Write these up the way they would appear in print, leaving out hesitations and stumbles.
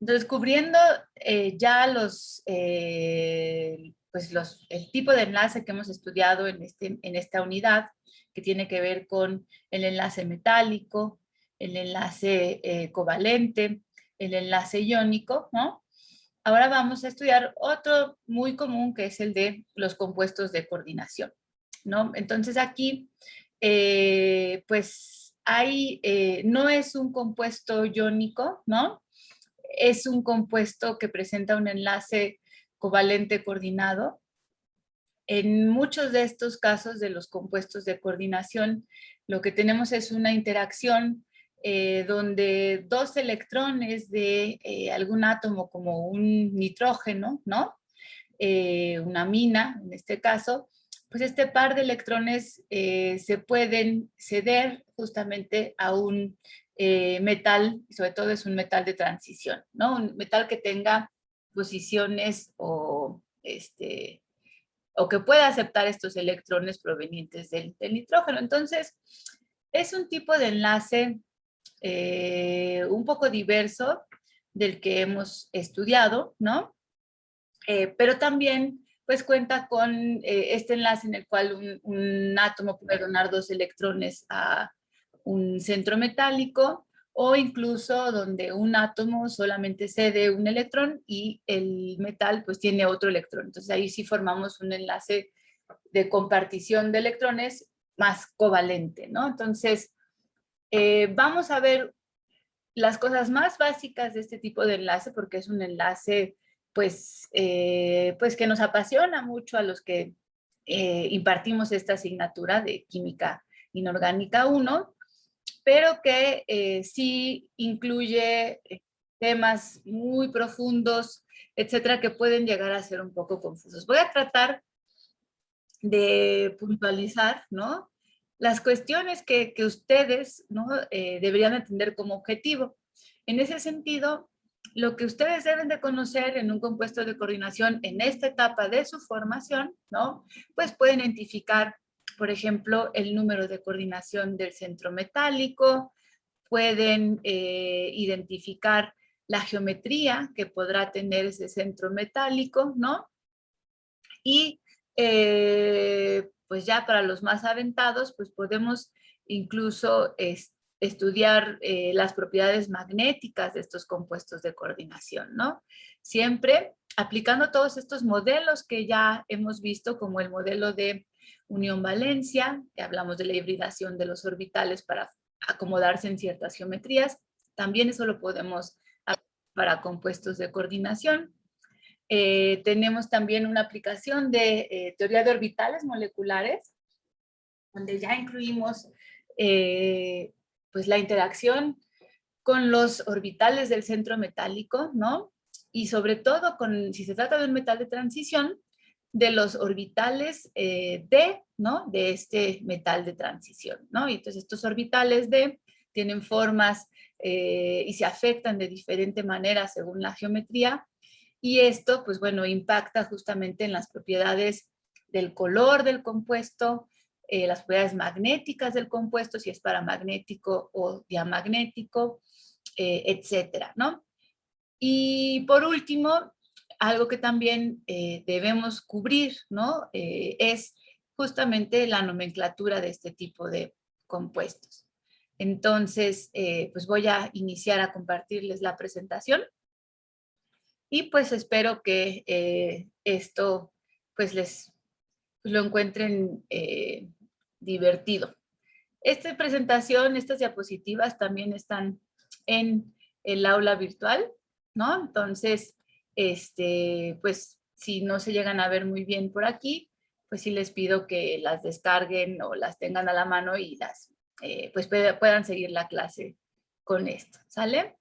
Entonces, cubriendo ya el tipo de enlace que hemos estudiado en esta unidad, que tiene que ver con el enlace metálico, el enlace covalente, el enlace iónico, ¿no? Ahora vamos a estudiar otro muy común, que es el de los compuestos de coordinación, ¿no? Entonces aquí, no es un compuesto iónico, ¿no? Es un compuesto que presenta un enlace covalente coordinado. En muchos de estos casos de los compuestos de coordinación, lo que tenemos es una interacción donde dos electrones de algún átomo como un nitrógeno, ¿no? Una amina en este caso, pues este par de electrones se pueden ceder justamente a un metal, y sobre todo es un metal de transición, ¿no? Un metal que tenga posiciones o que pueda aceptar estos electrones provenientes del nitrógeno. Entonces, es un tipo de enlace un poco diverso del que hemos estudiado, ¿no? Pero también pues cuenta con este enlace en el cual un átomo puede donar dos electrones a un centro metálico, o incluso donde un átomo solamente cede un electrón y el metal pues tiene otro electrón. Entonces ahí sí formamos un enlace de compartición de electrones más covalente, ¿no? Entonces vamos a ver las cosas más básicas de este tipo de enlace, porque es un enlace pues que nos apasiona mucho a los que impartimos esta asignatura de Química Inorgánica 1, pero que sí incluye temas muy profundos, etcétera, que pueden llegar a ser un poco confusos. Voy a tratar de puntualizar, ¿no? Las cuestiones que ustedes, ¿no? Deberían entender como objetivo. En ese sentido, lo que ustedes deben de conocer en un compuesto de coordinación en esta etapa de su formación, ¿no? Pues pueden identificar, por ejemplo, el número de coordinación del centro metálico, pueden identificar la geometría que podrá tener ese centro metálico, ¿no? Y pues ya para los más aventados, pues podemos incluso estudiar las propiedades magnéticas de estos compuestos de coordinación, ¿no? Siempre aplicando todos estos modelos que ya hemos visto, como el modelo de unión-valencia, que hablamos de la hibridación de los orbitales para acomodarse en ciertas geometrías. También eso lo podemos aplicar para compuestos de coordinación. Tenemos también una aplicación de teoría de orbitales moleculares, donde ya incluimos pues la interacción con los orbitales del centro metálico, ¿no? Y sobre todo, si se trata de un metal de transición, de los orbitales ¿no? De este metal de transición, ¿no? Y entonces estos orbitales D tienen formas y se afectan de diferente manera según la geometría, y esto, pues bueno, impacta justamente en las propiedades del color del compuesto, las propiedades magnéticas del compuesto, si es paramagnético o diamagnético, etcétera, ¿no? Y por último, algo que también debemos cubrir, ¿no? Es justamente la nomenclatura de este tipo de compuestos. Entonces, pues voy a iniciar a compartirles la presentación. Y pues espero que esto pues lo encuentren divertido. Esta presentación, estas diapositivas también están en el aula virtual, ¿no? Entonces, pues si no se llegan a ver muy bien por aquí, pues sí les pido que las descarguen o las tengan a la mano y pues puedan seguir la clase con esto, ¿sale?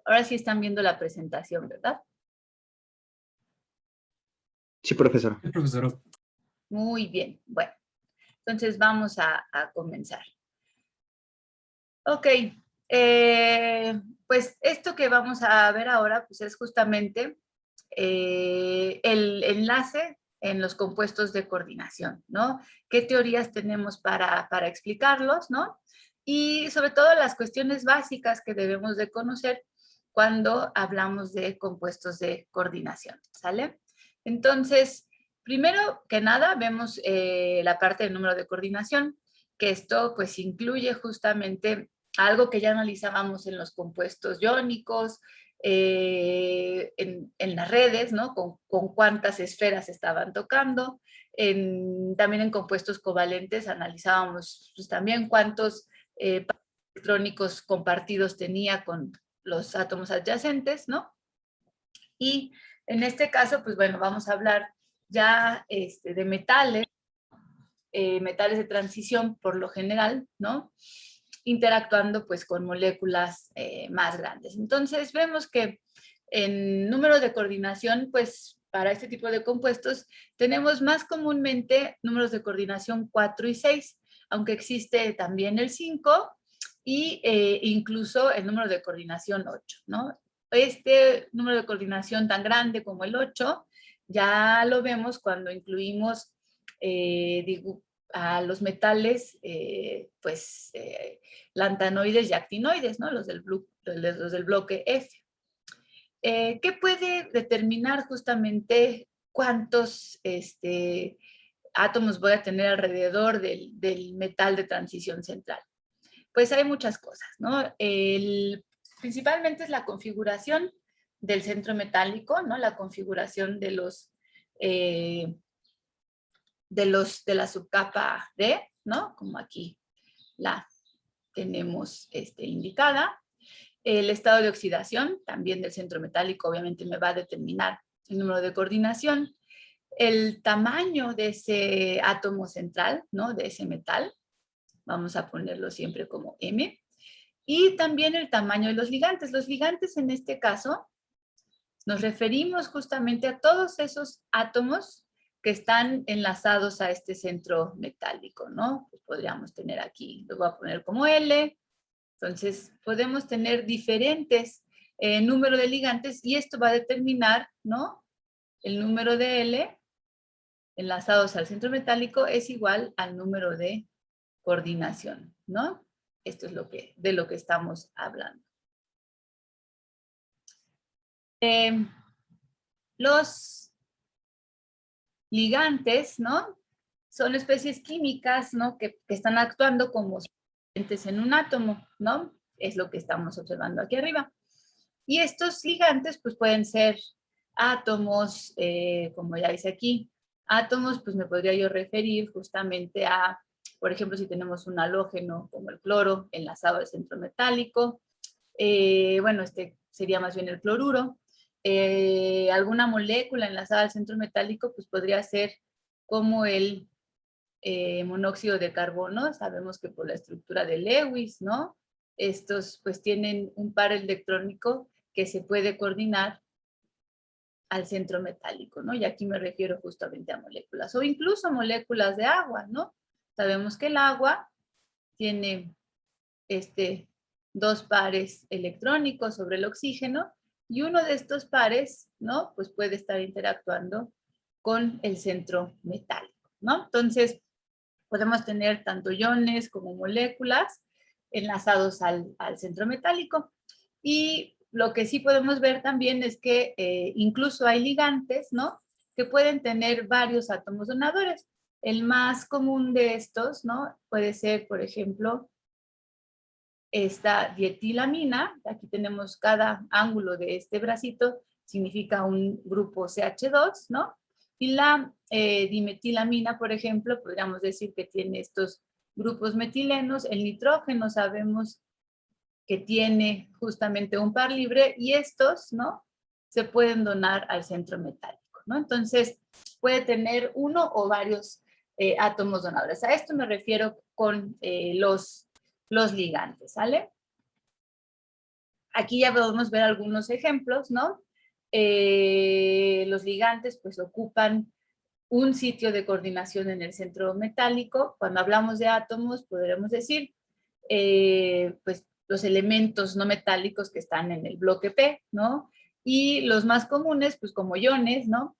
Ahora sí están viendo la presentación, ¿verdad? Sí, profesora. Sí, profesora. Muy bien, bueno, entonces vamos a comenzar. Ok, pues esto que vamos a ver ahora pues es justamente el enlace en los compuestos de coordinación, ¿no? ¿Qué teorías tenemos para explicarlos, ¿no? Y sobre todo las cuestiones básicas que debemos de conocer cuando hablamos de compuestos de coordinación, ¿sale? Entonces, primero que nada, vemos la parte del número de coordinación, que esto pues incluye justamente algo que ya analizábamos en los compuestos iónicos, en las redes, ¿no? Con cuántas esferas estaban tocando. También en compuestos covalentes analizábamos pues, también cuántos electrónicos compartidos tenía con los átomos adyacentes, ¿no? Y en este caso, pues bueno, vamos a hablar ya de metales, metales de transición por lo general, ¿no? Interactuando pues con moléculas más grandes. Entonces vemos que en número de coordinación, pues para este tipo de compuestos tenemos más comúnmente números de coordinación 4 y 6, aunque existe también el 5 y incluso el número de coordinación 8, ¿no? Este número de coordinación tan grande como el 8 ya lo vemos cuando incluimos a los metales, lantanoides y actinoides, ¿no? Los del bloque F. ¿Qué puede determinar justamente cuántos átomos voy a tener alrededor del metal de transición central? Pues hay muchas cosas, ¿no? Principalmente es la configuración del centro metálico, ¿no? La configuración de la subcapa D, ¿no? Como aquí la tenemos indicada. El estado de oxidación, también del centro metálico, obviamente me va a determinar el número de coordinación. El tamaño de ese átomo central, ¿no? De ese metal, vamos a ponerlo siempre como M. Y también el tamaño de los ligantes. Los ligantes en este caso nos referimos justamente a todos esos átomos que están enlazados a este centro metálico, ¿no? Pues podríamos tener aquí, lo voy a poner como L. Entonces, podemos tener diferentes números de ligantes y esto va a determinar, ¿no? El número de L enlazados al centro metálico es igual al número de coordinación, ¿no? Esto es de lo que estamos hablando. Los ligantes, ¿no? Son especies químicas, ¿no? Que están actuando como solventes en un átomo, ¿no? Es lo que estamos observando aquí arriba. Y estos ligantes, pues pueden ser átomos, como ya dice aquí, átomos, pues me podría yo referir justamente a, por ejemplo, si tenemos un halógeno como el cloro enlazado al centro metálico, bueno, este sería más bien el cloruro. Alguna molécula enlazada al centro metálico, pues podría ser como el monóxido de carbono. Sabemos que por la estructura de Lewis, ¿no? Estos pues tienen un par electrónico que se puede coordinar al centro metálico, ¿no? Y aquí me refiero justamente a moléculas, o incluso moléculas de agua, ¿no? Sabemos que el agua tiene dos pares electrónicos sobre el oxígeno y uno de estos pares, ¿no? Pues puede estar interactuando con el centro metálico, ¿no? Entonces, podemos tener tanto iones como moléculas enlazados al centro metálico. Y lo que sí podemos ver también es que incluso hay ligantes, ¿no? Que pueden tener varios átomos donadores. El más común de estos, ¿no? Puede ser, por ejemplo, esta dietilamina. Aquí tenemos cada ángulo de este bracito, significa un grupo CH2, ¿no? Y la dimetilamina, por ejemplo, podríamos decir que tiene estos grupos metilenos. El nitrógeno sabemos que tiene justamente un par libre y estos, ¿no? Se pueden donar al centro metálico, ¿no? Entonces, puede tener uno o varios átomos donadores. A esto me refiero con los ligantes, ¿sale? Aquí ya podemos ver algunos ejemplos, ¿no? Los ligantes pues ocupan un sitio de coordinación en el centro metálico. Cuando hablamos de átomos, podremos decir, pues, los elementos no metálicos que están en el bloque P, ¿no? Y los más comunes, pues como iones, ¿no?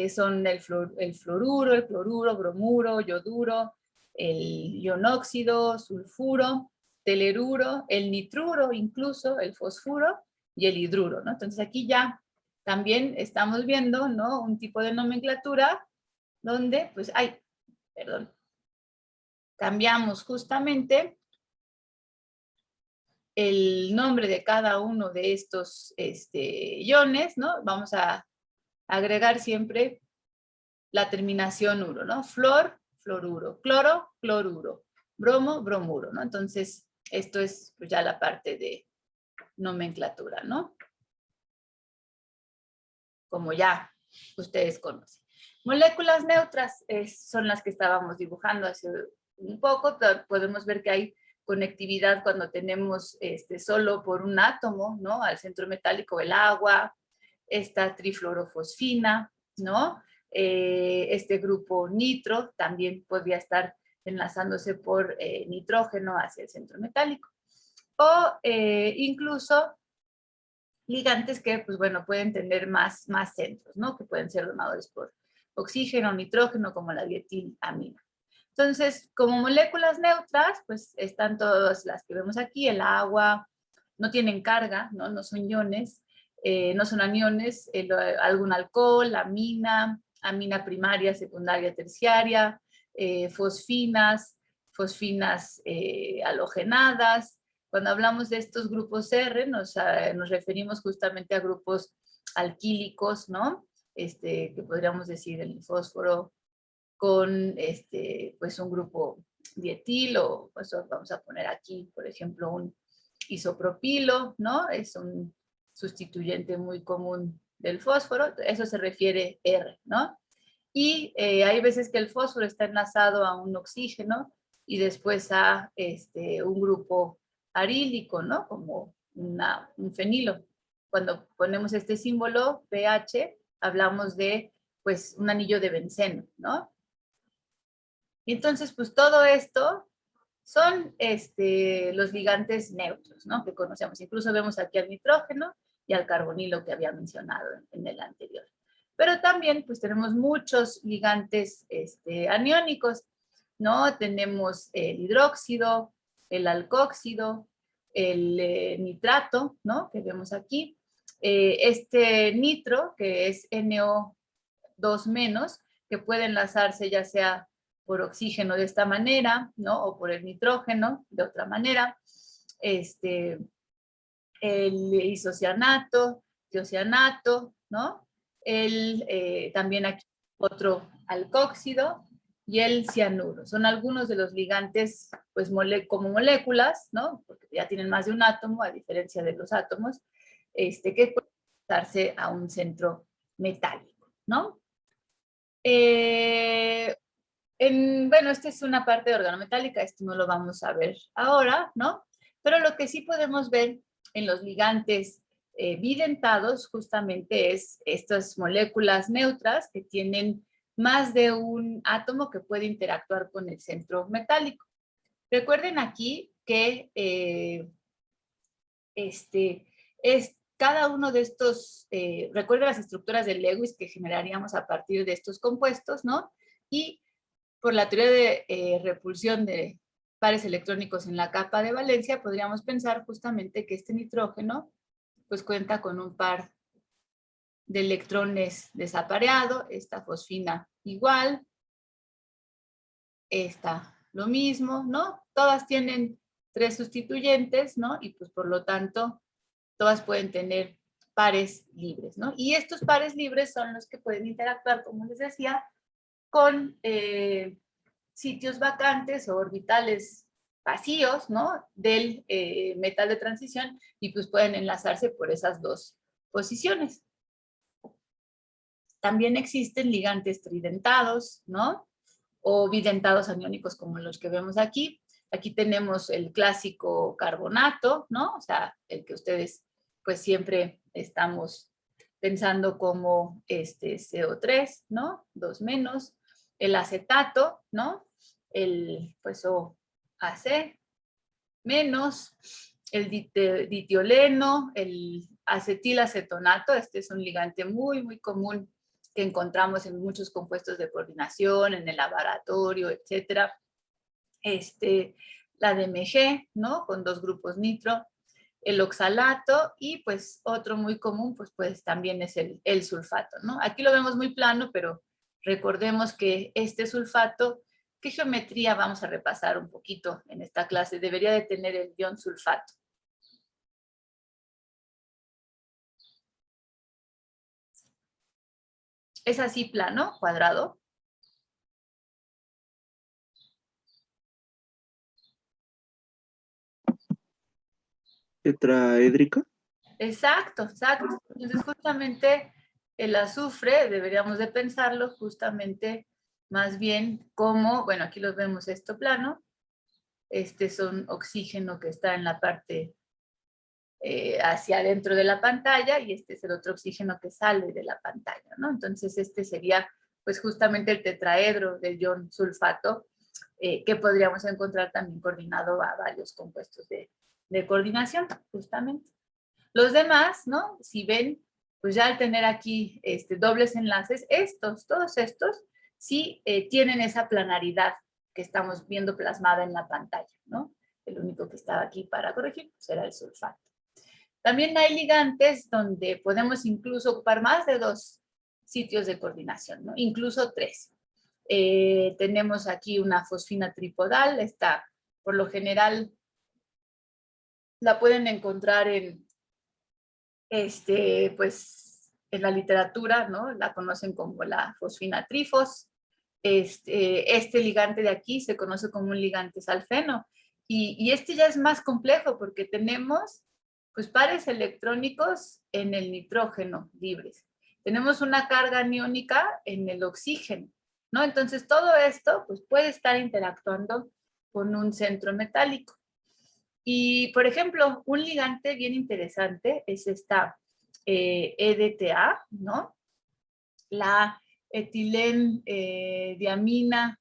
Son el fluoruro, el cloruro, bromuro, yoduro, el ionóxido, sulfuro, teleruro, el nitruro incluso, el fosfuro y el hidruro, ¿no? Entonces aquí ya también estamos viendo, ¿no? Un tipo de nomenclatura donde, pues, cambiamos justamente el nombre de cada uno de estos iones, ¿no? Vamos a agregar siempre la terminación uro, ¿no? Flor, fluoruro, cloro, cloruro, bromo, bromuro, ¿no? Entonces, esto es pues, ya la parte de nomenclatura, ¿no? Como ya ustedes conocen. Moléculas neutras son las que estábamos dibujando hace un poco. Podemos ver que hay conectividad cuando tenemos solo por un átomo, ¿no? Al centro metálico el agua, esta trifluorofosfina, ¿no? Este grupo nitro también podría estar enlazándose por nitrógeno hacia el centro metálico. O incluso ligantes que, pues bueno, pueden tener más centros, ¿no? Que pueden ser donadores por oxígeno, nitrógeno, como la dietilamina. Entonces, como moléculas neutras, pues están todas las que vemos aquí, el agua, no tienen carga, ¿no? No son iones, no son aniones, algún alcohol, amina primaria, secundaria, terciaria, fosfinas halogenadas. Cuando hablamos de estos grupos R, nos referimos justamente a grupos alquílicos, ¿no? Que podríamos decir el fósforo con pues un grupo dietil, o pues vamos a poner aquí, por ejemplo, un isopropilo, ¿no? Es un sustituyente muy común del fósforo, eso se refiere R, ¿no? Y hay veces que el fósforo está enlazado a un oxígeno y después a un grupo arílico, ¿no? Como un fenilo. Cuando ponemos este símbolo pH, hablamos de, pues, un anillo de benceno, ¿no? Y entonces, pues, todo esto son los ligantes neutros, ¿no? Que conocemos. Incluso vemos aquí al nitrógeno y al carbonilo que había mencionado en el anterior. Pero también, pues, tenemos muchos ligantes aniónicos, ¿no? Tenemos el hidróxido, el alcóxido, el nitrato, ¿no? Que vemos aquí. Este nitro, que es NO2-, que puede enlazarse ya sea por oxígeno de esta manera, ¿no? O por el nitrógeno de otra manera. El isocianato, tiocianato, ¿no? También aquí otro alcóxido y el cianuro. Son algunos de los ligantes, pues como moléculas, ¿no? Porque ya tienen más de un átomo, a diferencia de los átomos, que pueden darse a un centro metálico, ¿no? Bueno, esta es una parte de organometálica, esto no lo vamos a ver ahora, ¿no? Pero lo que sí podemos ver en los ligantes bidentados justamente es estas moléculas neutras que tienen más de un átomo que puede interactuar con el centro metálico. Recuerden aquí que cada uno de estos, recuerden las estructuras de Lewis que generaríamos a partir de estos compuestos, ¿no? Y por la teoría de repulsión de pares electrónicos en la capa de valencia, podríamos pensar justamente que este nitrógeno pues cuenta con un par de electrones desapareado, esta fosfina igual, esta lo mismo, ¿no? Todas tienen 3 sustituyentes, ¿no? Y pues por lo tanto, todas pueden tener pares libres, ¿no? Y estos pares libres son los que pueden interactuar, como les decía, con sitios vacantes o orbitales vacíos, ¿no? Del metal de transición y pues pueden enlazarse por esas dos posiciones. También existen ligantes tridentados, ¿no? O bidentados aniónicos como los que vemos aquí. Aquí tenemos el clásico carbonato, ¿no? O sea, el que ustedes pues siempre estamos pensando como CO3, ¿no? 2-. El acetato, ¿no? El pues OAC-, el ditioleno, el acetilacetonato, este es un ligante muy, muy común que encontramos en muchos compuestos de coordinación, en el laboratorio, etcétera. La DMG, ¿no? Con 2 grupos nitro. el oxalato y pues otro muy común pues también es el sulfato, ¿no? Aquí lo vemos muy plano, pero recordemos que este sulfato, ¿qué geometría vamos a repasar un poquito en esta clase? Debería de tener el ion sulfato. Es así plano, cuadrado. ¿Tetraédrica? Exacto, exacto. Entonces justamente el azufre, deberíamos de pensarlo justamente más bien como, bueno, aquí los vemos esto plano, este es un oxígeno que está en la parte hacia adentro de la pantalla y este es el otro oxígeno que sale de la pantalla, ¿no? Entonces este sería pues justamente el tetraedro del ion sulfato que podríamos encontrar también coordinado a varios compuestos de coordinación, justamente. Los demás, ¿no? Si ven, pues ya al tener aquí dobles enlaces, todos estos, sí tienen esa planaridad que estamos viendo plasmada en la pantalla, ¿no? El único que estaba aquí para corregir pues era el sulfato. También hay ligantes donde podemos incluso ocupar más de 2 sitios de coordinación, ¿no? Incluso 3. Tenemos aquí una fosfina tripodal, esta por lo general la pueden encontrar en pues en la literatura, ¿no? La conocen como la fosfina trifos. Este ligante de aquí se conoce como un ligante salfeno. Y este ya es más complejo porque tenemos pues pares electrónicos en el nitrógeno libres. Tenemos una carga aniónica en el oxígeno, ¿no? Entonces todo esto pues puede estar interactuando con un centro metálico. Y, por ejemplo, un ligante bien interesante es esta EDTA, ¿no? La etilendiamina,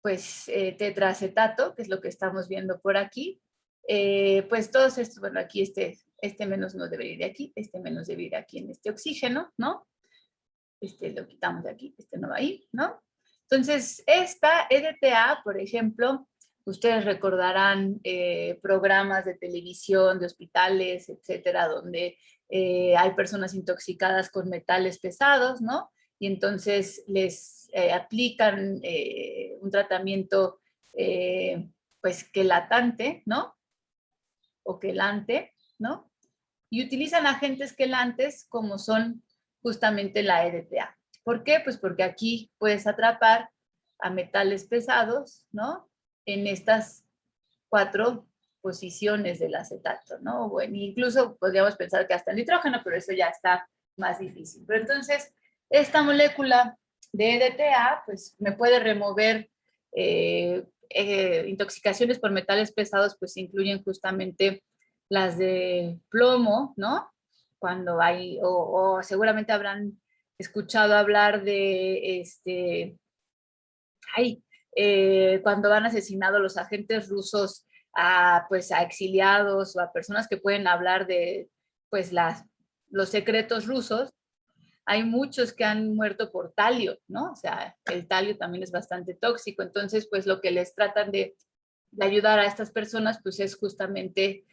pues tetraacetato, que es lo que estamos viendo por aquí. Pues todos estos, bueno, aquí este menos no debe ir de aquí, este menos debe ir aquí en este oxígeno, ¿no? Este lo quitamos de aquí, este no va ahí, ¿no? Entonces, esta EDTA, por ejemplo, ustedes recordarán programas de televisión, de hospitales, etcétera, donde hay personas intoxicadas con metales pesados, ¿no? Y entonces les aplican un tratamiento, pues, quelatante, ¿no? O quelante, ¿no? Y utilizan agentes quelantes como son justamente la EDTA. ¿Por qué? Pues porque aquí puedes atrapar a metales pesados, ¿no? En estas 4 posiciones del acetato, ¿no? Bueno, incluso podríamos pensar que hasta el nitrógeno, pero eso ya está más difícil. Pero entonces, esta molécula de EDTA, pues me puede remover intoxicaciones por metales pesados, pues incluyen justamente las de plomo, ¿no? Cuando hay, o seguramente habrán escuchado hablar de cuando han asesinado los agentes rusos pues, a exiliados o a personas que pueden hablar de pues, los secretos rusos, hay muchos que han muerto por talio, ¿no? O sea, el talio también es bastante tóxico, entonces pues lo que les tratan de ayudar a estas personas pues es justamente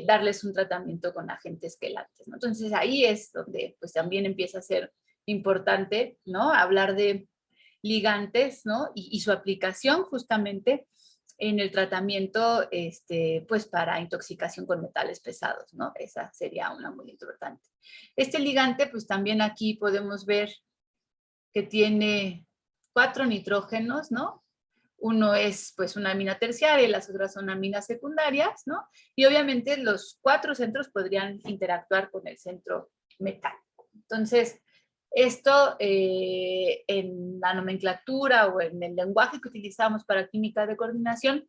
darles un tratamiento con agentes quelantes, ¿no? Entonces ahí es donde pues también empieza a ser importante, ¿no? Hablar de ligantes, ¿no? Y su aplicación justamente en el tratamiento, pues para intoxicación con metales pesados, ¿no? Esa sería una muy importante. Este ligante, pues también aquí podemos ver que tiene 4 nitrógenos, ¿no? Uno es pues una amina terciaria y las otras son aminas secundarias, ¿no? Y obviamente los 4 centros podrían interactuar con el centro metálico. Entonces, esto en la nomenclatura o en el lenguaje que utilizamos para química de coordinación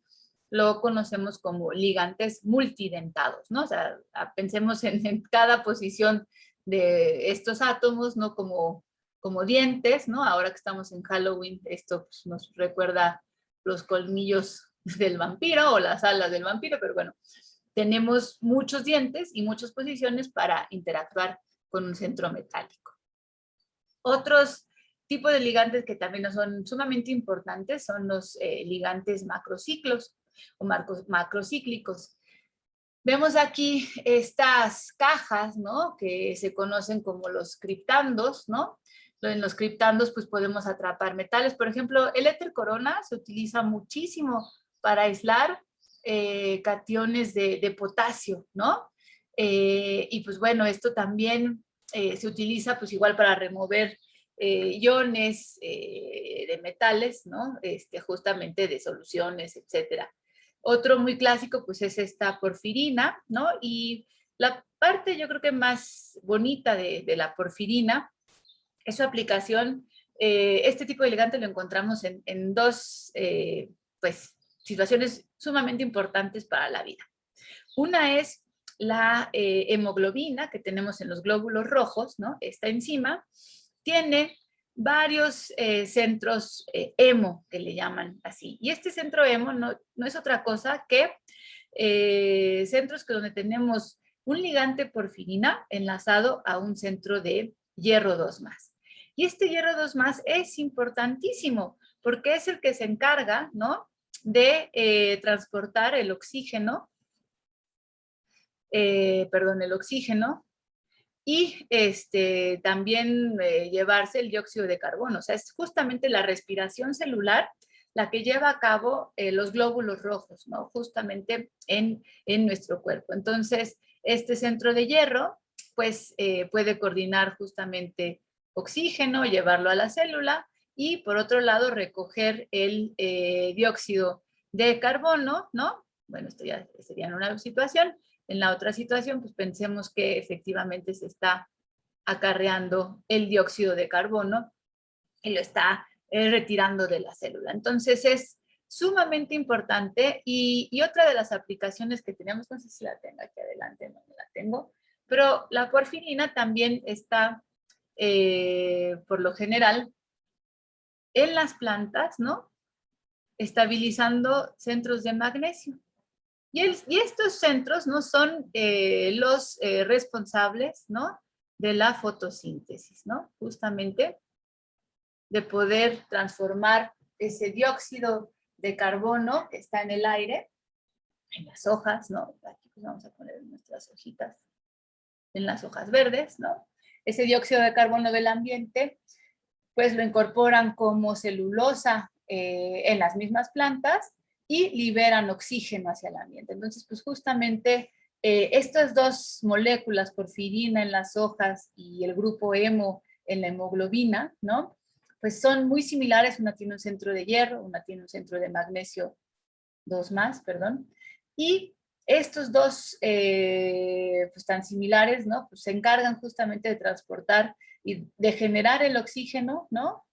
lo conocemos como ligantes multidentados, ¿no? O sea, pensemos en cada posición de estos átomos, ¿no? Como dientes, ¿no? Ahora que estamos en Halloween, esto pues, nos recuerda los colmillos del vampiro o las alas del vampiro, pero bueno, tenemos muchos dientes y muchas posiciones para interactuar con un centro metálico. Otros tipos de ligantes que también son sumamente importantes son los ligantes macrociclos o macrocíclicos. Vemos aquí estas cajas, ¿no? Que se conocen como los criptandos, ¿no? En los criptandos, pues podemos atrapar metales. Por ejemplo, el éter corona se utiliza muchísimo para aislar cationes de potasio, ¿no? Y pues bueno, esto también se utiliza pues igual para remover iones de metales, ¿no? Justamente de soluciones, etcétera. Otro muy clásico, pues es esta porfirina, ¿no? Y la parte yo creo que más bonita de la porfirina es su aplicación. Este tipo de ligante lo encontramos en dos, pues, situaciones sumamente importantes para la vida. Una es la hemoglobina que tenemos en los glóbulos rojos, ¿no? Esta enzima tiene varios centros hemo, que le llaman así. Y este centro hemo no es otra cosa que centros que donde tenemos un ligante porfirina enlazado a un centro de hierro 2 más. Y este hierro 2 más es importantísimo porque es el que se encarga, ¿no? De transportar el oxígeno, el oxígeno y también llevarse el dióxido de carbono. O sea, es justamente la respiración celular la que lleva a cabo los glóbulos rojos, ¿no? Justamente en nuestro cuerpo. Entonces, este centro de hierro, pues puede coordinar justamente oxígeno, llevarlo a la célula y por otro lado recoger el dióxido de carbono, ¿no? Bueno, esto ya sería en una situación. En la otra situación, pues pensemos que efectivamente se está acarreando el dióxido de carbono y lo está retirando de la célula. Entonces es sumamente importante y otra de las aplicaciones que tenemos, no sé si la tengo aquí adelante, no la tengo, pero la porfirina también está por lo general en las plantas, ¿no? Estabilizando centros de magnesio. Y estos centros no son los responsables, ¿no? De la fotosíntesis, ¿no? Justamente de poder transformar ese dióxido de carbono que está en el aire, en las hojas, ¿no? Aquí pues vamos a poner nuestras hojitas, en las hojas verdes, ¿no? Ese dióxido de carbono del ambiente, pues lo incorporan como celulosa en las mismas plantas y liberan oxígeno hacia el ambiente. Entonces, pues justamente estas dos moléculas, porfirina en las hojas y el grupo hemo en la hemoglobina, ¿no? Pues son muy similares, una tiene un centro de hierro, una tiene un centro de magnesio 2 más, perdón, y estos dos, pues tan similares, ¿no? Pues se encargan justamente de transportar y de generar el oxígeno, ¿no?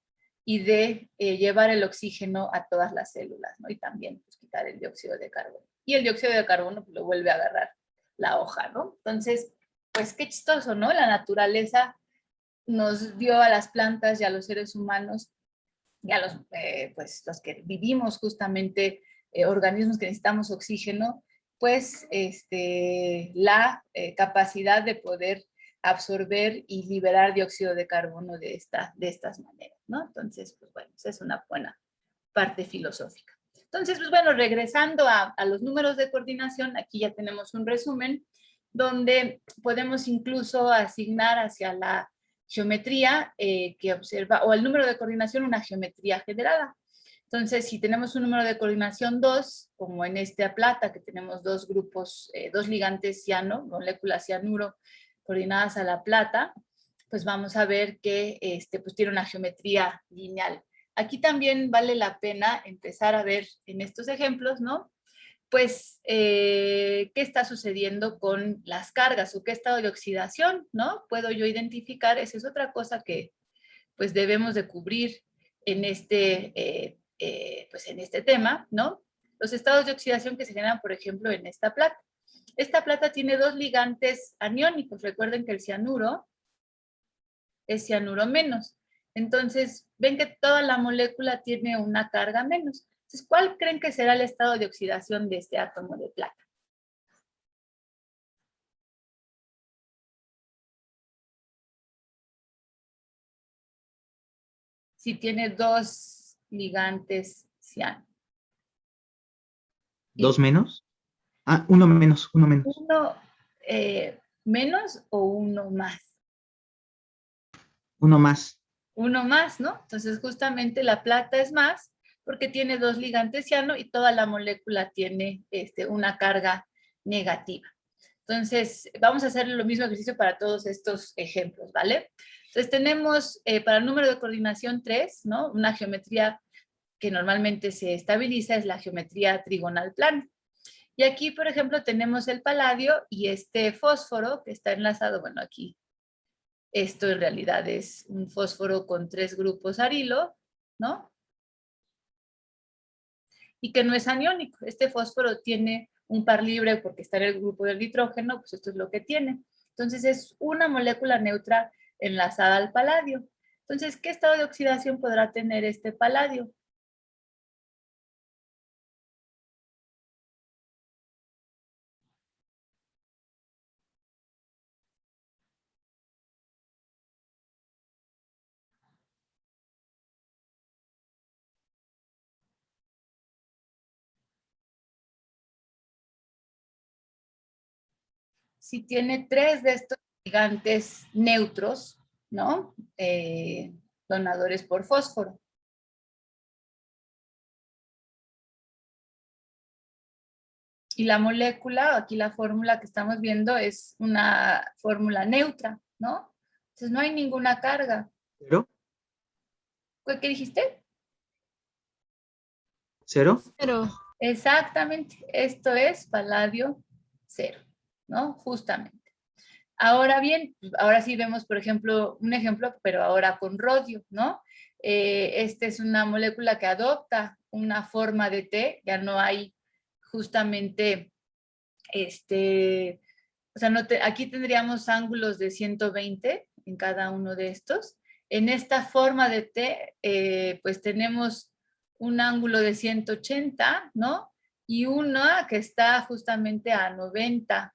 Y de llevar el oxígeno a todas las células, ¿no? Y también pues, quitar el dióxido de carbono. Y el dióxido de carbono pues, lo vuelve a agarrar la hoja, ¿no? Entonces, pues qué chistoso, ¿no? La naturaleza nos dio a las plantas y a los seres humanos y a pues, los que vivimos justamente, organismos que necesitamos oxígeno, pues la capacidad de poder absorber y liberar dióxido de carbono de estas maneras, ¿no? Entonces, pues bueno, esa es una buena parte filosófica. Entonces, pues bueno, regresando a los números de coordinación, aquí ya tenemos un resumen donde podemos incluso asignar hacia la geometría que observa, o el número de coordinación, una geometría generada. Entonces, si tenemos un número de coordinación 2, como en esta plata, que tenemos dos grupos, dos ligantes ciano, moléculas cianuro, coordinadas a la plata, pues vamos a ver que pues tiene una geometría lineal. Aquí también vale la pena empezar a ver en estos ejemplos, ¿no? Pues, ¿qué está sucediendo con las cargas o qué estado de oxidación, ¿no? Puedo yo identificar, esa es otra cosa que, pues, debemos de cubrir en pues, en este tema, ¿no? Los estados de oxidación que se generan, por ejemplo, en esta plata. Esta plata tiene dos ligantes aniónicos. Recuerden que el cianuro es cianuro menos. Entonces, ven que toda la molécula tiene una carga menos. Entonces, ¿cuál creen que será el estado de oxidación de este átomo de plata? Si tiene dos ligantes ciano. ¿Dos menos? Ah, uno menos, uno menos. ¿Uno menos o uno más? Uno más. Uno más, ¿no? Entonces justamente la plata es más porque tiene dos ligantes ciano y toda la molécula tiene una carga negativa. Entonces, vamos a hacer lo mismo ejercicio para todos estos ejemplos, ¿vale? Entonces, tenemos para el número de coordinación 3, ¿no? Una geometría que normalmente se estabiliza es la geometría trigonal plana. Y aquí, por ejemplo, tenemos el paladio y este fósforo que está enlazado, bueno, aquí esto en realidad es un fósforo con 3 grupos arilo, ¿no? Y que no es aniónico. Este fósforo tiene un par libre porque está en el grupo del nitrógeno, pues esto es lo que tiene. Entonces es una molécula neutra enlazada al paladio. Entonces, ¿qué estado de oxidación podrá tener este paladio? Si tiene 3 de estos ligantes neutros, ¿no? Donadores por fósforo. Y la molécula, aquí la fórmula que estamos viendo es una fórmula neutra, ¿no? Entonces no hay ninguna carga. ¿Cero? ¿Qué dijiste? ¿Cero? Cero. Exactamente, esto es paladio cero, ¿no? Justamente. Ahora bien, ahora sí vemos, por ejemplo, un ejemplo, pero ahora con rodio, ¿no? Esta es una molécula que adopta una forma de T, ya no hay justamente, o sea, aquí tendríamos ángulos de 120 en cada uno de estos. En esta forma de T, pues tenemos un ángulo de 180, ¿no? Y una que está justamente a 90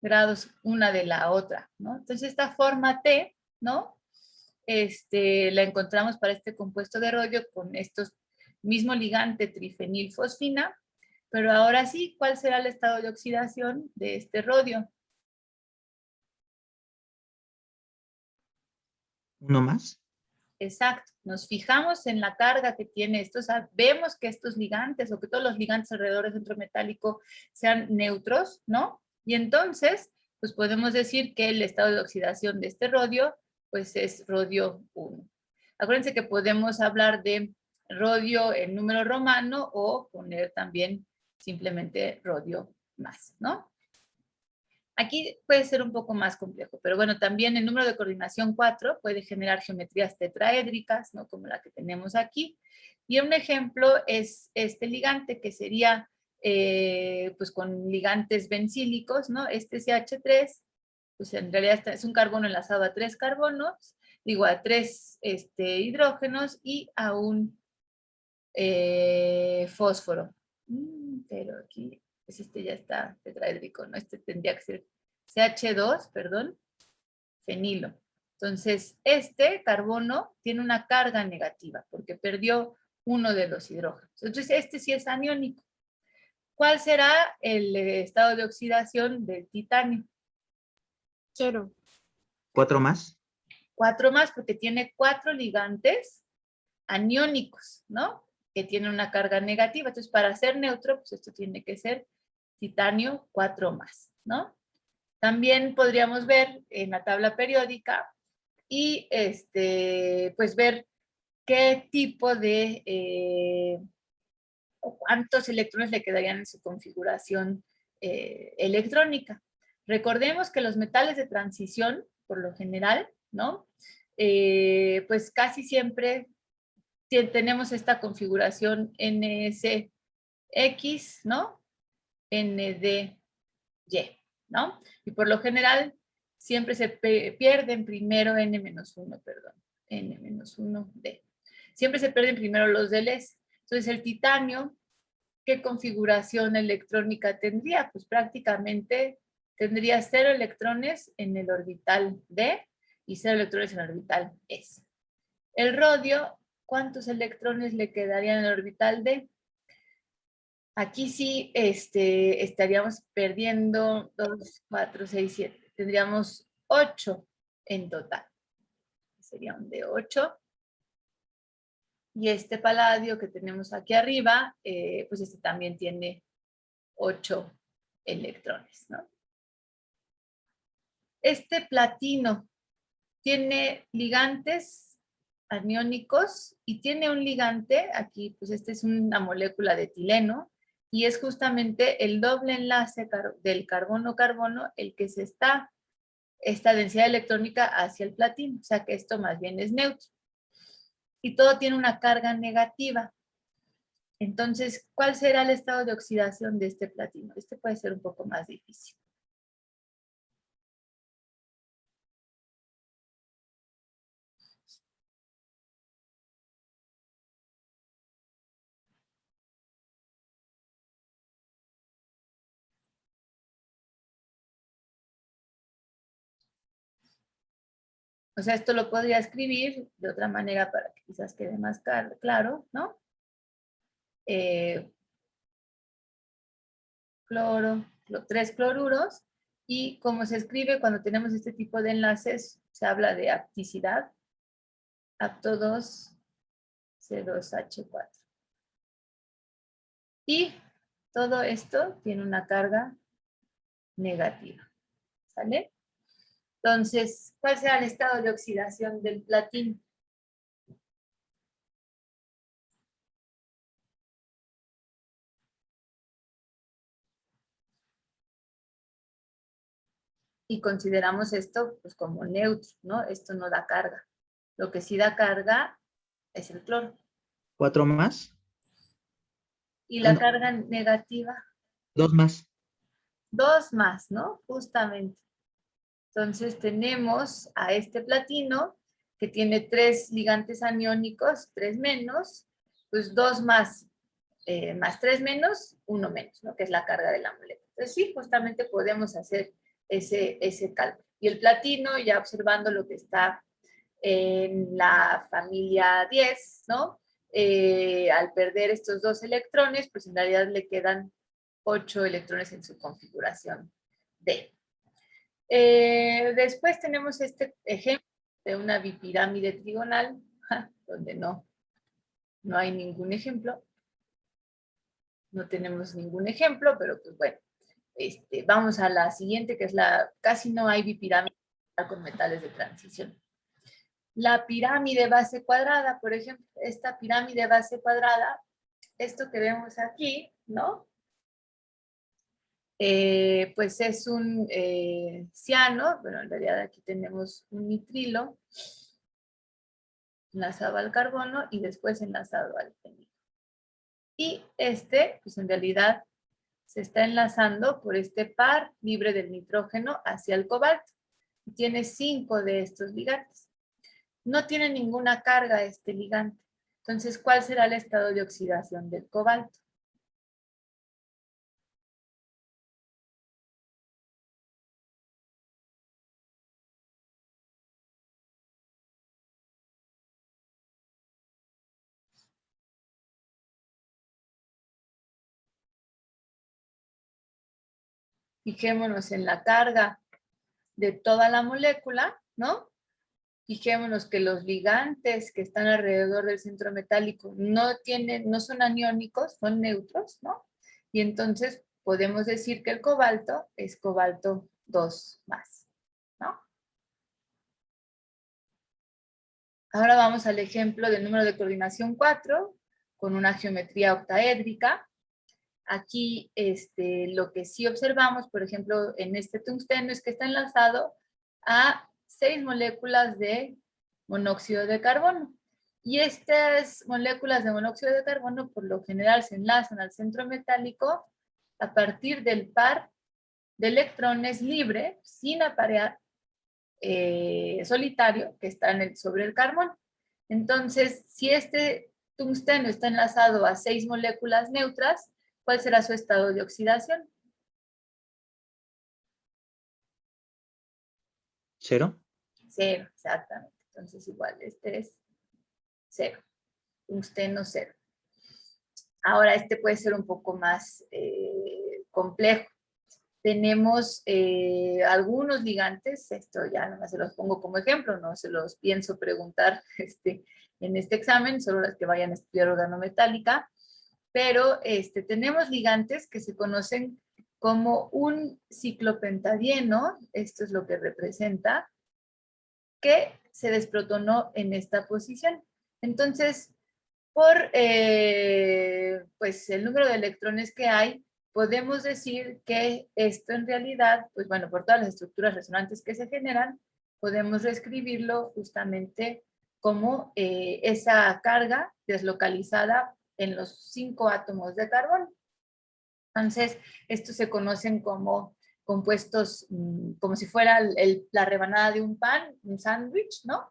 grados una de la otra, ¿no? Entonces esta forma T, ¿no? La encontramos para este compuesto de rodio con estos mismo ligante trifenilfosfina, pero ahora sí, ¿cuál será el estado de oxidación de este rodio? ¿Uno más? Exacto, nos fijamos en la carga que tiene esto, o sea, vemos que estos ligantes o que todos los ligantes alrededor del centro metálico sean neutros, ¿no? Y entonces, pues podemos decir que el estado de oxidación de este rodio, pues es rodio 1. Acuérdense que podemos hablar de rodio en número romano o poner también simplemente rodio más, ¿no? Aquí puede ser un poco más complejo, pero bueno, también el número de coordinación 4 puede generar geometrías tetraédricas, ¿no? Como la que tenemos aquí. Y un ejemplo es este ligante que sería, pues con ligantes bencílicos, ¿no? Este CH3, pues en realidad es un carbono enlazado a 3 carbonos, digo a 3 hidrógenos y a un fósforo. Pero aquí, pues este ya está tetraédrico, ¿no? Este tendría que ser CH2, perdón, fenilo. Entonces, este carbono tiene una carga negativa porque perdió uno de los hidrógenos. Entonces, este sí es aniónico. ¿Cuál será el estado de oxidación del titanio? Cero. ¿Cuatro más? 4 más porque tiene 4 ligantes aniónicos, ¿no? Que tienen una carga negativa. Entonces, para ser neutro, pues esto tiene que ser titanio 4 más, ¿no? También podríamos ver en la tabla periódica y pues ver qué tipo de o cuántos electrones le quedarían en su configuración electrónica. Recordemos que los metales de transición, por lo general, ¿no? Pues casi siempre tenemos esta configuración NSX, ¿no? NDY, ¿no? Y por lo general siempre se pierden primero N-1, perdón, N-1D. Siempre se pierden primero los del S. Entonces el titanio, ¿qué configuración electrónica tendría? Pues prácticamente tendría 0 electrones en el orbital D y 0 electrones en el orbital S. El rodio, ¿cuántos electrones le quedarían en el orbital D? Aquí sí estaríamos perdiendo 2, 4, 6, 7. Tendríamos 8 en total. Sería un de 8. Y este paladio que tenemos aquí arriba, pues este también tiene 8 electrones, ¿no? Este platino tiene ligantes aniónicos y tiene un ligante, aquí pues este es una molécula de etileno, y es justamente el doble enlace del carbono-carbono el que se está, esta densidad electrónica hacia el platino, o sea que esto más bien es neutro. Y todo tiene una carga negativa. Entonces, ¿cuál será el estado de oxidación de este platino? Este puede ser un poco más difícil. O sea, esto lo podría escribir de otra manera para que quizás quede más claro, ¿no? Tres cloruros, y como se escribe cuando tenemos este tipo de enlaces, se habla de apticidad, apto 2, C2H4. Y todo esto tiene una carga negativa, ¿sale? Entonces, ¿cuál será el estado de oxidación del platino? Y consideramos esto pues, como neutro, ¿no? Esto no da carga. Lo que sí da carga es el cloro. 4 más. Y Ah, la no, carga negativa, 2 más. 2 más, ¿no? Justamente. Entonces tenemos a este platino que tiene 3 ligantes aniónicos, 3 menos, pues 2 más, más 3 menos, 1 menos, ¿no? Que es la carga de la molécula. Entonces sí, justamente podemos hacer ese cálculo. Y el platino, ya observando lo que está en la familia 10, ¿no? Al perder estos 2 electrones, pues en realidad le quedan 8 electrones en su configuración D. Después tenemos este ejemplo de una bipirámide trigonal, donde no hay ningún ejemplo. No tenemos ningún ejemplo, pero pues bueno, vamos a la siguiente, que es casi no hay bipirámide con metales de transición. La pirámide base cuadrada, por ejemplo, esta pirámide base cuadrada, esto que vemos aquí, ¿no? Pues es un ciano, pero en realidad aquí tenemos un nitrilo enlazado al carbono y después enlazado al fenilo. Y pues en realidad se está enlazando por este par libre del nitrógeno hacia el cobalto. Y tiene 5 de estos ligantes. No tiene ninguna carga este ligante. Entonces, ¿cuál será el estado de oxidación del cobalto? Fijémonos en la carga de toda la molécula, ¿no? Fijémonos que los ligantes que están alrededor del centro metálico no son aniónicos, son neutros, ¿no? Y entonces podemos decir que el cobalto es cobalto 2 más, ¿no? Ahora vamos al ejemplo del número de coordinación 4 con una geometría octaédrica. Aquí lo que sí observamos, por ejemplo, en este tungsteno es que está enlazado a 6 moléculas de monóxido de carbono. Y estas moléculas de monóxido de carbono por lo general se enlazan al centro metálico a partir del par de electrones libre, sin aparear, solitario, que está sobre el carbono. Entonces, si este tungsteno está enlazado a 6 moléculas neutras, ¿cuál será su estado de oxidación? 0. 0, exactamente. Entonces, igual, este es 0. Tungsteno 0. Ahora, este puede ser un poco más complejo. Tenemos algunos ligantes, esto ya nomás se los pongo como ejemplo, no se los pienso preguntar en este examen, solo las que vayan a estudiar organometálica, pero tenemos ligantes que se conocen como un ciclopentadieno, esto es lo que representa, que se desprotonó en esta posición. Entonces, por pues el número de electrones que hay, podemos decir que esto en realidad, pues bueno, por todas las estructuras resonantes que se generan, podemos reescribirlo justamente como esa carga deslocalizada en los 5 átomos de carbono. Entonces, estos se conocen como compuestos, como si fuera la rebanada de un pan, un sándwich, ¿no?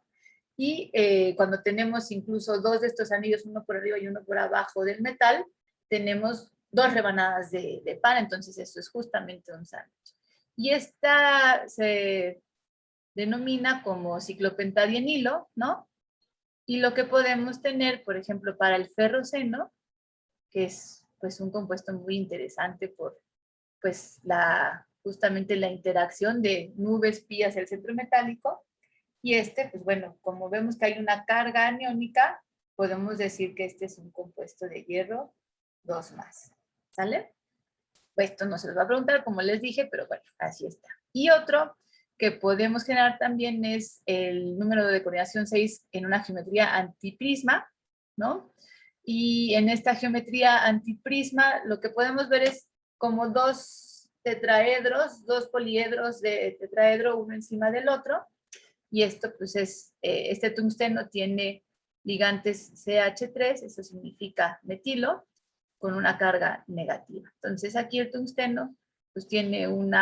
Y cuando tenemos incluso dos de estos anillos, uno por arriba y uno por abajo del metal, tenemos dos rebanadas de pan, entonces esto es justamente un sándwich. Y esta se denomina como ciclopentadienilo, ¿no? Y lo que podemos tener, por ejemplo, para el ferroceno, que es pues un compuesto muy interesante por pues justamente la interacción de nubes pi hacia el centro metálico. Y pues bueno, como vemos que hay una carga aniónica, podemos decir que este es un compuesto de hierro 2+. ¿Sale? Pues esto no se los va a preguntar, como les dije, pero bueno, así está. Y otro que podemos generar también es el número de coordinación 6 en una geometría antiprisma, ¿no? Y en esta geometría antiprisma lo que podemos ver es como dos tetraedros, dos poliedros de tetraedro uno encima del otro, y esto pues es, este tungsteno tiene ligantes CH3, eso significa metilo, con una carga negativa. Entonces aquí el tungsteno pues tiene un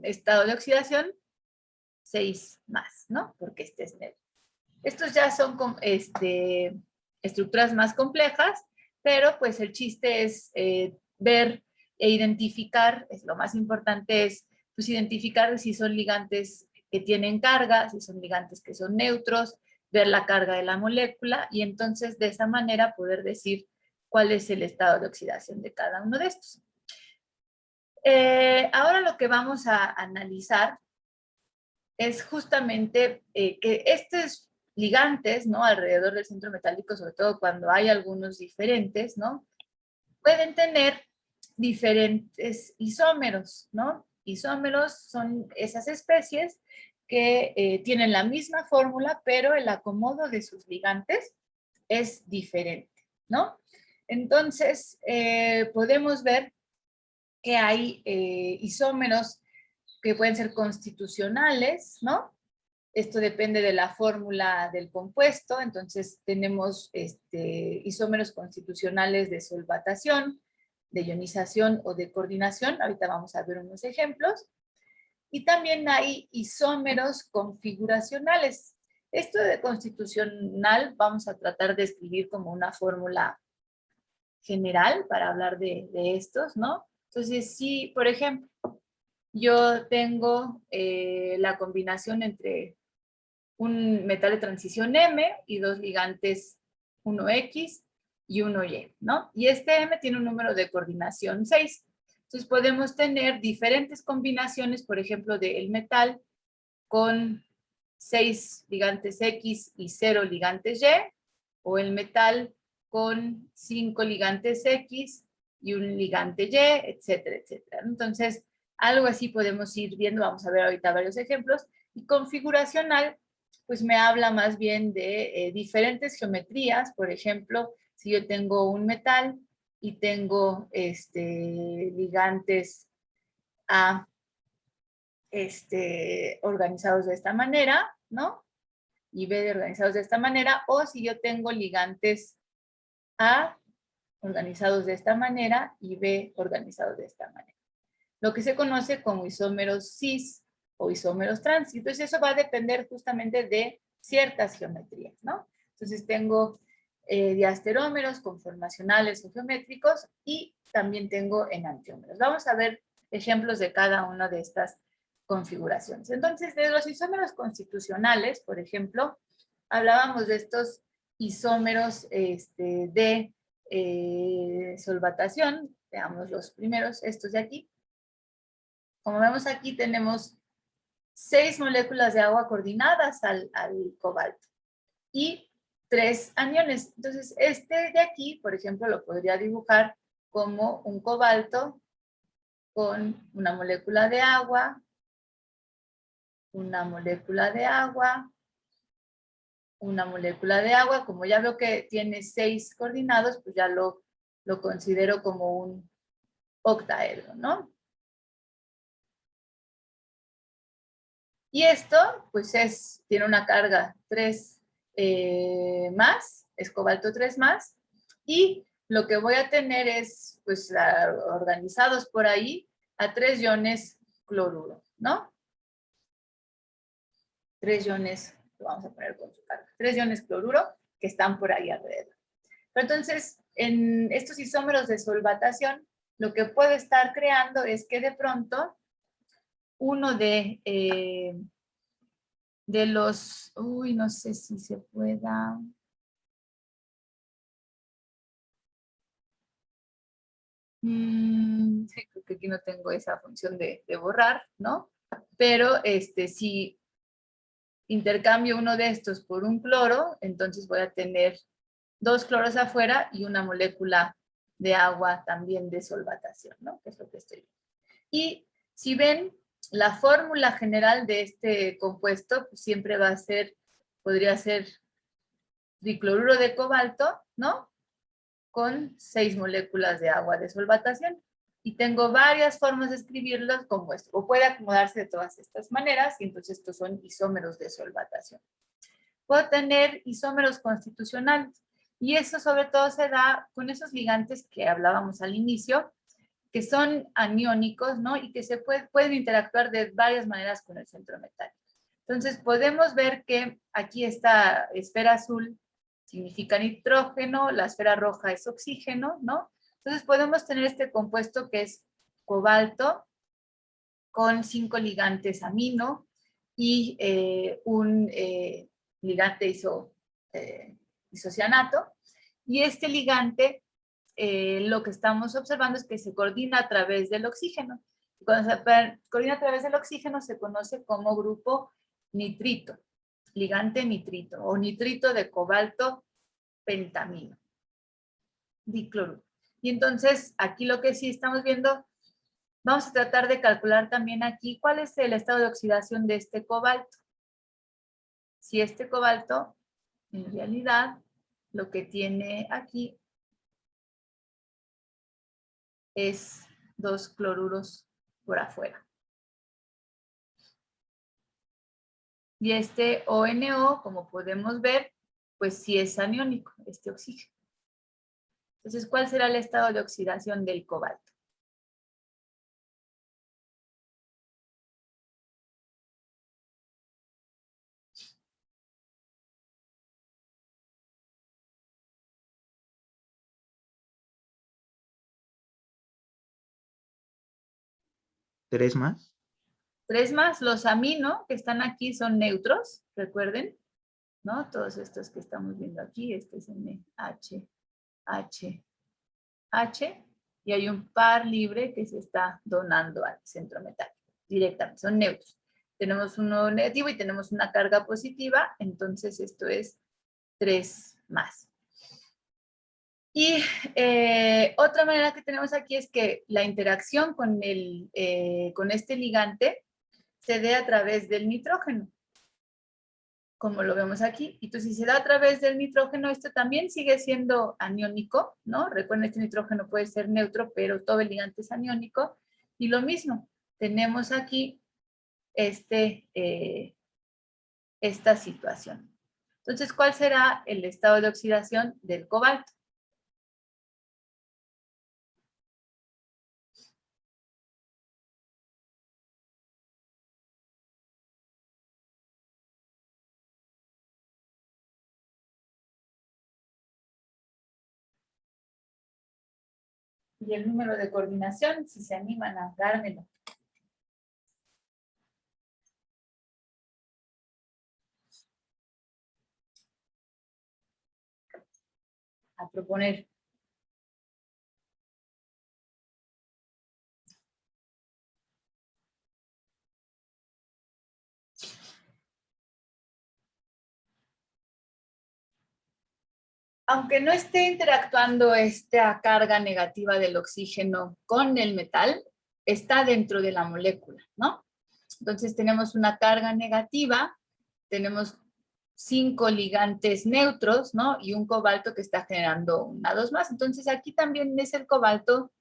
estado de oxidación 6+, ¿no? Porque este es negro. Estos ya son estructuras más complejas, pero pues el chiste es ver e identificar, lo más importante es pues identificar si son ligantes que tienen carga, si son ligantes que son neutros, ver la carga de la molécula y entonces de esa manera poder decir cuál es el estado de oxidación de cada uno de estos. Ahora lo que vamos a analizar es justamente que estos ligantes, ¿no? Alrededor del centro metálico, sobre todo cuando hay algunos diferentes, ¿no? Pueden tener diferentes isómeros, ¿no? Isómeros son esas especies que tienen la misma fórmula, pero el acomodo de sus ligantes es diferente, ¿no? Entonces, podemos ver que hay isómeros que pueden ser constitucionales, ¿no? Esto depende de la fórmula del compuesto, entonces tenemos isómeros constitucionales de solvatación, de ionización o de coordinación, ahorita vamos a ver unos ejemplos, y también hay isómeros configuracionales. Esto de constitucional vamos a tratar de escribir como una fórmula general para hablar de estos, ¿no? Entonces, si, por ejemplo, yo tengo la combinación entre un metal de transición M y dos ligantes 1X y 1Y, ¿no? Y este M tiene un número de coordinación 6. Entonces podemos tener diferentes combinaciones, por ejemplo, del metal con 6 ligantes X y 0 ligantes Y, o el metal con 5 ligantes X y un ligante Y, etcétera, etcétera. Entonces, algo así podemos ir viendo, vamos a ver ahorita varios ejemplos. Y configuracional, pues me habla más bien de diferentes geometrías. Por ejemplo, si yo tengo un metal y tengo ligantes A organizados de esta manera, ¿no? Y B organizados de esta manera, o si yo tengo ligantes A organizados de esta manera y B organizados de esta manera. Lo que se conoce como isómeros cis o isómeros trans. Entonces eso va a depender justamente de ciertas geometrías, ¿no? Entonces tengo diasterómeros conformacionales o geométricos y también tengo enantiómeros. Vamos a ver ejemplos de cada una de estas configuraciones. Entonces, de los isómeros constitucionales, por ejemplo, hablábamos de estos isómeros de solvatación. Veamos los primeros, estos de aquí. Como vemos aquí tenemos 6 moléculas de agua coordinadas al cobalto y 3 aniones. Entonces, este de aquí, por ejemplo, lo podría dibujar como un cobalto con una molécula de agua, una molécula de agua, una molécula de agua. Como ya veo que tiene 6 coordinados, pues ya lo considero como un octaedro, ¿no? Y esto, pues tiene una carga 3 más, es cobalto 3 más, y lo que voy a tener es, pues, organizados por ahí a 3 iones cloruro, ¿no? 3 iones, lo vamos a poner con su carga, 3 iones cloruro que están por ahí alrededor. Pero entonces, en estos isómeros de solvatación, lo que puedo estar creando es que de pronto uno de los, no sé si se pueda. Sí, creo que aquí no tengo esa función de borrar, ¿no? Pero si intercambio uno de estos por un cloro, entonces voy a tener 2 cloros afuera y una molécula de agua también de solvatación, ¿no? Que es lo que estoy viendo. Y si ven, la fórmula general de este compuesto pues, siempre va a ser, podría ser tricloruro de cobalto, ¿no? Con 6 moléculas de agua de solvatación. Y tengo varias formas de escribirlos como esto. O puede acomodarse de todas estas maneras, y entonces estos son isómeros de solvatación. Puedo tener isómeros constitucionales. Y eso sobre todo se da con esos ligantes que hablábamos al inicio, que son aniónicos, ¿no? Y que se pueden interactuar de varias maneras con el centro metálico. Entonces podemos ver que aquí esta esfera azul significa nitrógeno, la esfera roja es oxígeno, ¿no? Entonces podemos tener este compuesto que es cobalto con 5 ligantes amino y un ligante isocianato. Y este ligante, lo que estamos observando es que se coordina a través del oxígeno. Y cuando se coordina a través del oxígeno se conoce como grupo nitrito, ligante nitrito o nitrito de cobalto pentamino, dicloruro. Y entonces aquí lo que sí estamos viendo, vamos a tratar de calcular también aquí cuál es el estado de oxidación de este cobalto. Si este cobalto, en realidad, lo que tiene aquí es 2 cloruros por afuera. Y este ONO, como podemos ver, pues sí es aniónico, este oxígeno. Entonces, ¿cuál será el estado de oxidación del cobalto? ¿3 más? 3 más, los amino que están aquí son neutros, recuerden, ¿no? Todos estos que estamos viendo aquí, este es NH, H, H, y hay un par libre que se está donando al centro metálico directamente, son neutros. Tenemos uno negativo y tenemos una carga positiva, entonces esto es 3 más. Y otra manera que tenemos aquí es que la interacción con este ligante se dé a través del nitrógeno, como lo vemos aquí. Entonces, si se da a través del nitrógeno, esto también sigue siendo aniónico, ¿no? Recuerden, este nitrógeno puede ser neutro, pero todo el ligante es aniónico. Y lo mismo, tenemos aquí esta situación. Entonces, ¿cuál será el estado de oxidación del cobalto? Y el número de coordinación, si se animan a dármelo. a proponer. Aunque no esté interactuando esta carga negativa del oxígeno con el metal, está dentro de la molécula, ¿no? Entonces tenemos una carga negativa, tenemos 5 ligantes neutros, ¿no? Y un cobalto que está generando una 2 más. Entonces aquí también es el cobalto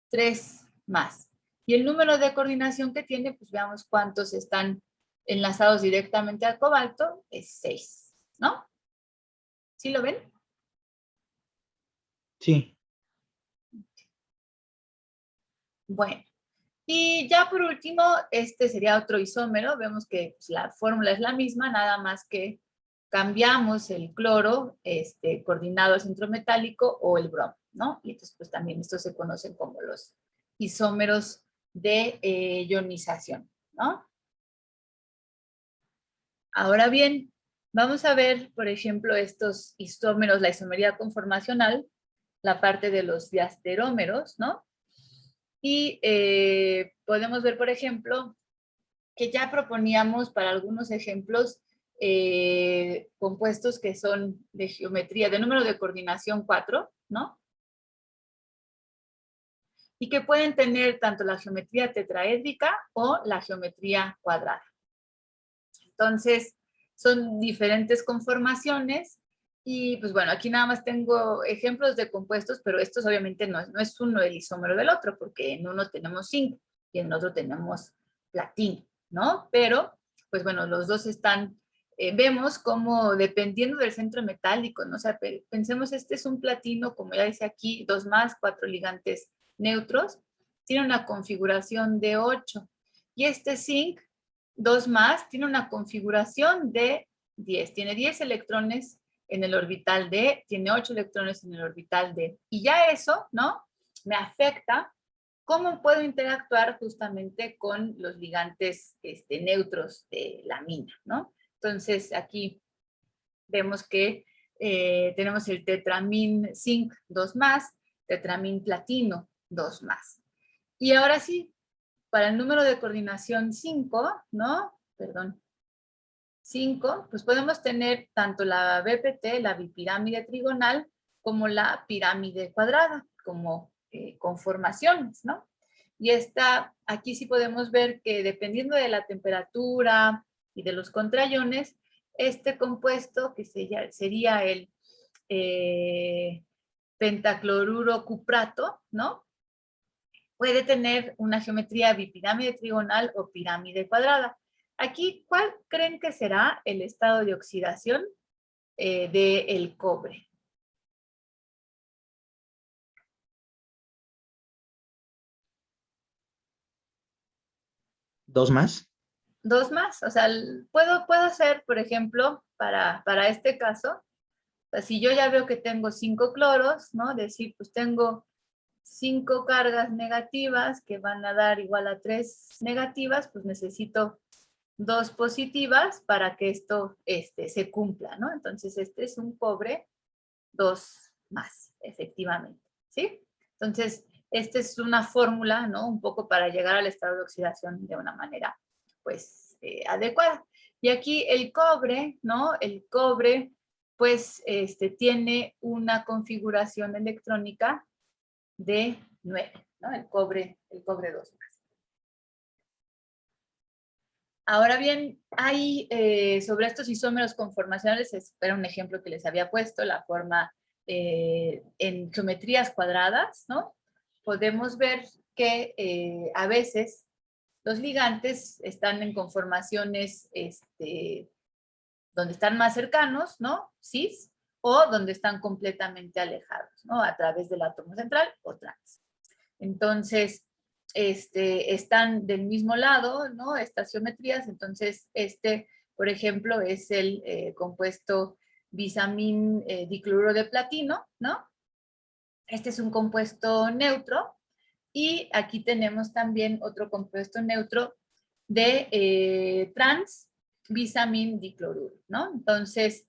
3 más. Y el número de coordinación que tiene, pues veamos cuántos están enlazados directamente al cobalto, es 6, ¿no? ¿Sí lo ven? Sí. Bueno, y ya por último, este sería otro isómero. Vemos que pues, la fórmula es la misma, nada más que cambiamos el cloro coordinado al centro metálico o el bromo, ¿no? Y entonces pues también estos se conocen como los isómeros de ionización, ¿no? Ahora bien, vamos a ver, por ejemplo, estos isómeros, la isomería conformacional, la parte de los diasterómeros, ¿no? Y podemos ver, por ejemplo, que ya proponíamos para algunos ejemplos compuestos que son de geometría, de número de coordinación 4, ¿no? Y que pueden tener tanto la geometría tetraédrica o la geometría cuadrada. Entonces, son diferentes conformaciones y pues bueno, aquí nada más tengo ejemplos de compuestos, pero estos obviamente no es uno el isómero del otro, porque en uno tenemos zinc y en el otro tenemos platino, ¿no? Pero, pues bueno, los dos están, vemos como dependiendo del centro metálico, ¿no? O sea, pensemos, este es un platino, como ya dice aquí, 2 más, 4 ligantes neutros, tiene una configuración de 8. Y este zinc 2 más, tiene una configuración de 10. Tiene 10 electrones en el orbital D, tiene 8 electrones en el orbital D. Y ya eso, ¿no? Me afecta cómo puedo interactuar justamente con los ligantes neutros de la mina, ¿no? Entonces, aquí vemos que tenemos el tetramin zinc 2 más, tetramin platino 2 más. Y ahora sí, para el número de coordinación 5, ¿no? Perdón, 5, pues podemos tener tanto la BPT, la bipirámide trigonal, como la pirámide cuadrada, como conformaciones, ¿no? Y aquí sí podemos ver que dependiendo de la temperatura y de los contrayones, este compuesto, que sería el pentacloruro cuprato, ¿no? Puede tener una geometría bipirámide trigonal o pirámide cuadrada. Aquí, ¿cuál creen que será el estado de oxidación del cobre? ¿2 más? 2 más, o sea, puedo hacer, por ejemplo, para este caso, o sea, si yo ya veo que tengo 5 cloros, ¿no? Decir, pues tengo 5 cargas negativas que van a dar igual a 3 negativas, pues necesito 2 positivas para que esto se cumpla, ¿no? Entonces, este es un cobre 2 más, efectivamente, ¿sí? Entonces, esta es una fórmula, ¿no? Un poco para llegar al estado de oxidación de una manera, pues, adecuada. Y aquí el cobre, ¿no? El cobre, pues, tiene una configuración electrónica de 9, ¿no? El cobre 2 más. Ahora bien, hay sobre estos isómeros conformacionales, era un ejemplo que les había puesto, la forma en geometrías cuadradas, ¿no? Podemos ver que a veces los ligantes están en conformaciones donde están más cercanos, ¿no? Cis, o donde están completamente alejados, ¿no? A través del átomo central o trans. Entonces, están del mismo lado, ¿no? Estas geometrías, entonces por ejemplo, es el compuesto bisamin dicloruro de platino, ¿no? Este es un compuesto neutro y aquí tenemos también otro compuesto neutro de trans bisamin dicloruro, ¿no? Entonces,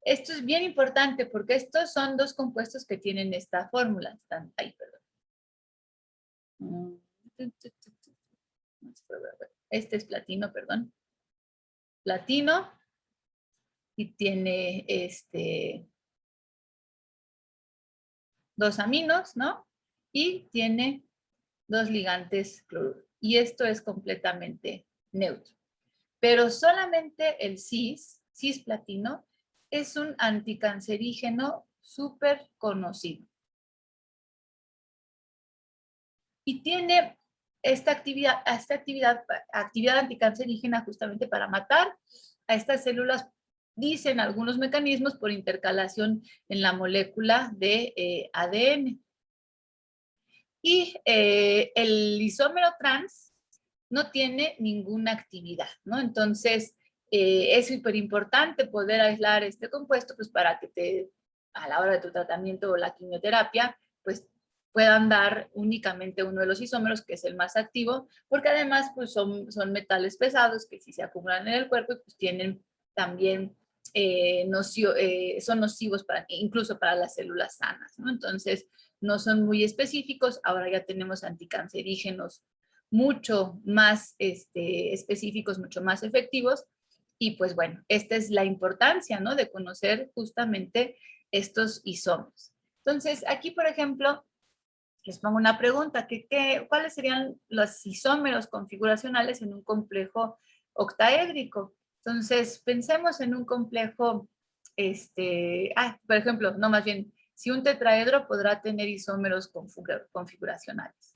Esto es bien importante porque estos son dos compuestos que tienen esta fórmula. Están ahí, perdón. Este es platino, perdón. Platino. Y tiene dos aminos, ¿no? Y tiene dos ligantes cloruro. Y esto es completamente neutro. Pero solamente el cisplatino, es un anticancerígeno súper conocido. Y tiene esta actividad anticancerígena justamente para matar a estas células, dicen algunos mecanismos por intercalación en la molécula de ADN. Y el isómero trans no tiene ninguna actividad, ¿no? Entonces, es súper importante poder aislar este compuesto, pues para que a la hora de tu tratamiento o la quimioterapia, pues puedan dar únicamente uno de los isómeros, que es el más activo, porque además pues son metales pesados que si se acumulan en el cuerpo, pues tienen también, son nocivos incluso para las células sanas, ¿no? Entonces, no son muy específicos. Ahora ya tenemos anticancerígenos mucho más específicos, mucho más efectivos. Y pues bueno, esta es la importancia, ¿no? De conocer justamente estos isómeros. Entonces, aquí, por ejemplo, les pongo una pregunta. ¿Cuáles serían los isómeros configuracionales en un complejo octaédrico? Entonces, pensemos en un complejo, por ejemplo, no, más bien, si un tetraedro podrá tener isómeros configuracionales.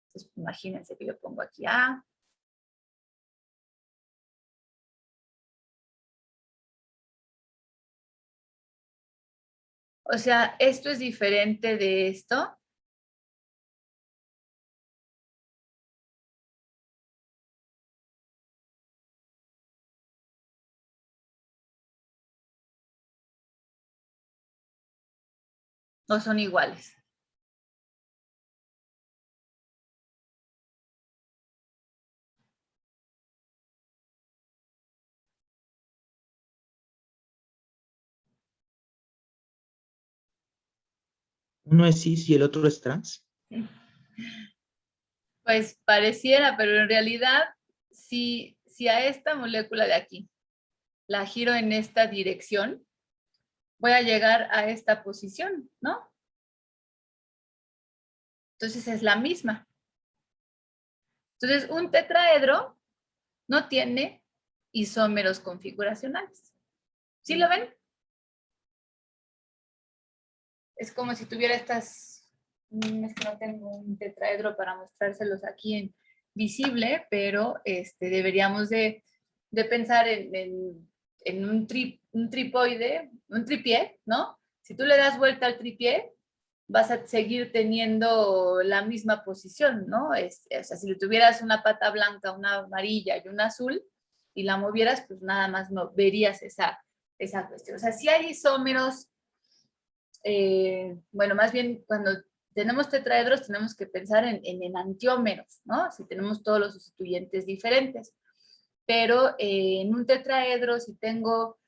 Entonces, imagínense que yo pongo aquí A. O sea, esto es diferente de esto. ¿O son iguales? Uno es cis y el otro es trans. Pues pareciera, pero en realidad, si a esta molécula de aquí la giro en esta dirección, voy a llegar a esta posición, ¿no? Entonces es la misma. Entonces, un tetraedro no tiene isómeros configuracionales. ¿Sí lo ven? Es como si tuviera estas, es que no tengo un tetraedro para mostrárselos aquí en visible, pero deberíamos de pensar en un tripoide, un tripié, ¿no? Si tú le das vuelta al tripié, vas a seguir teniendo la misma posición, ¿no? O sea, si le tuvieras una pata blanca, una amarilla y una azul, y la movieras, pues nada más no verías esa cuestión. O sea, si hay isómeros, bueno, más bien cuando tenemos tetraedros tenemos que pensar en enantiómeros, ¿no? Si tenemos todos los sustituyentes diferentes. Pero en un tetraedro, si tengo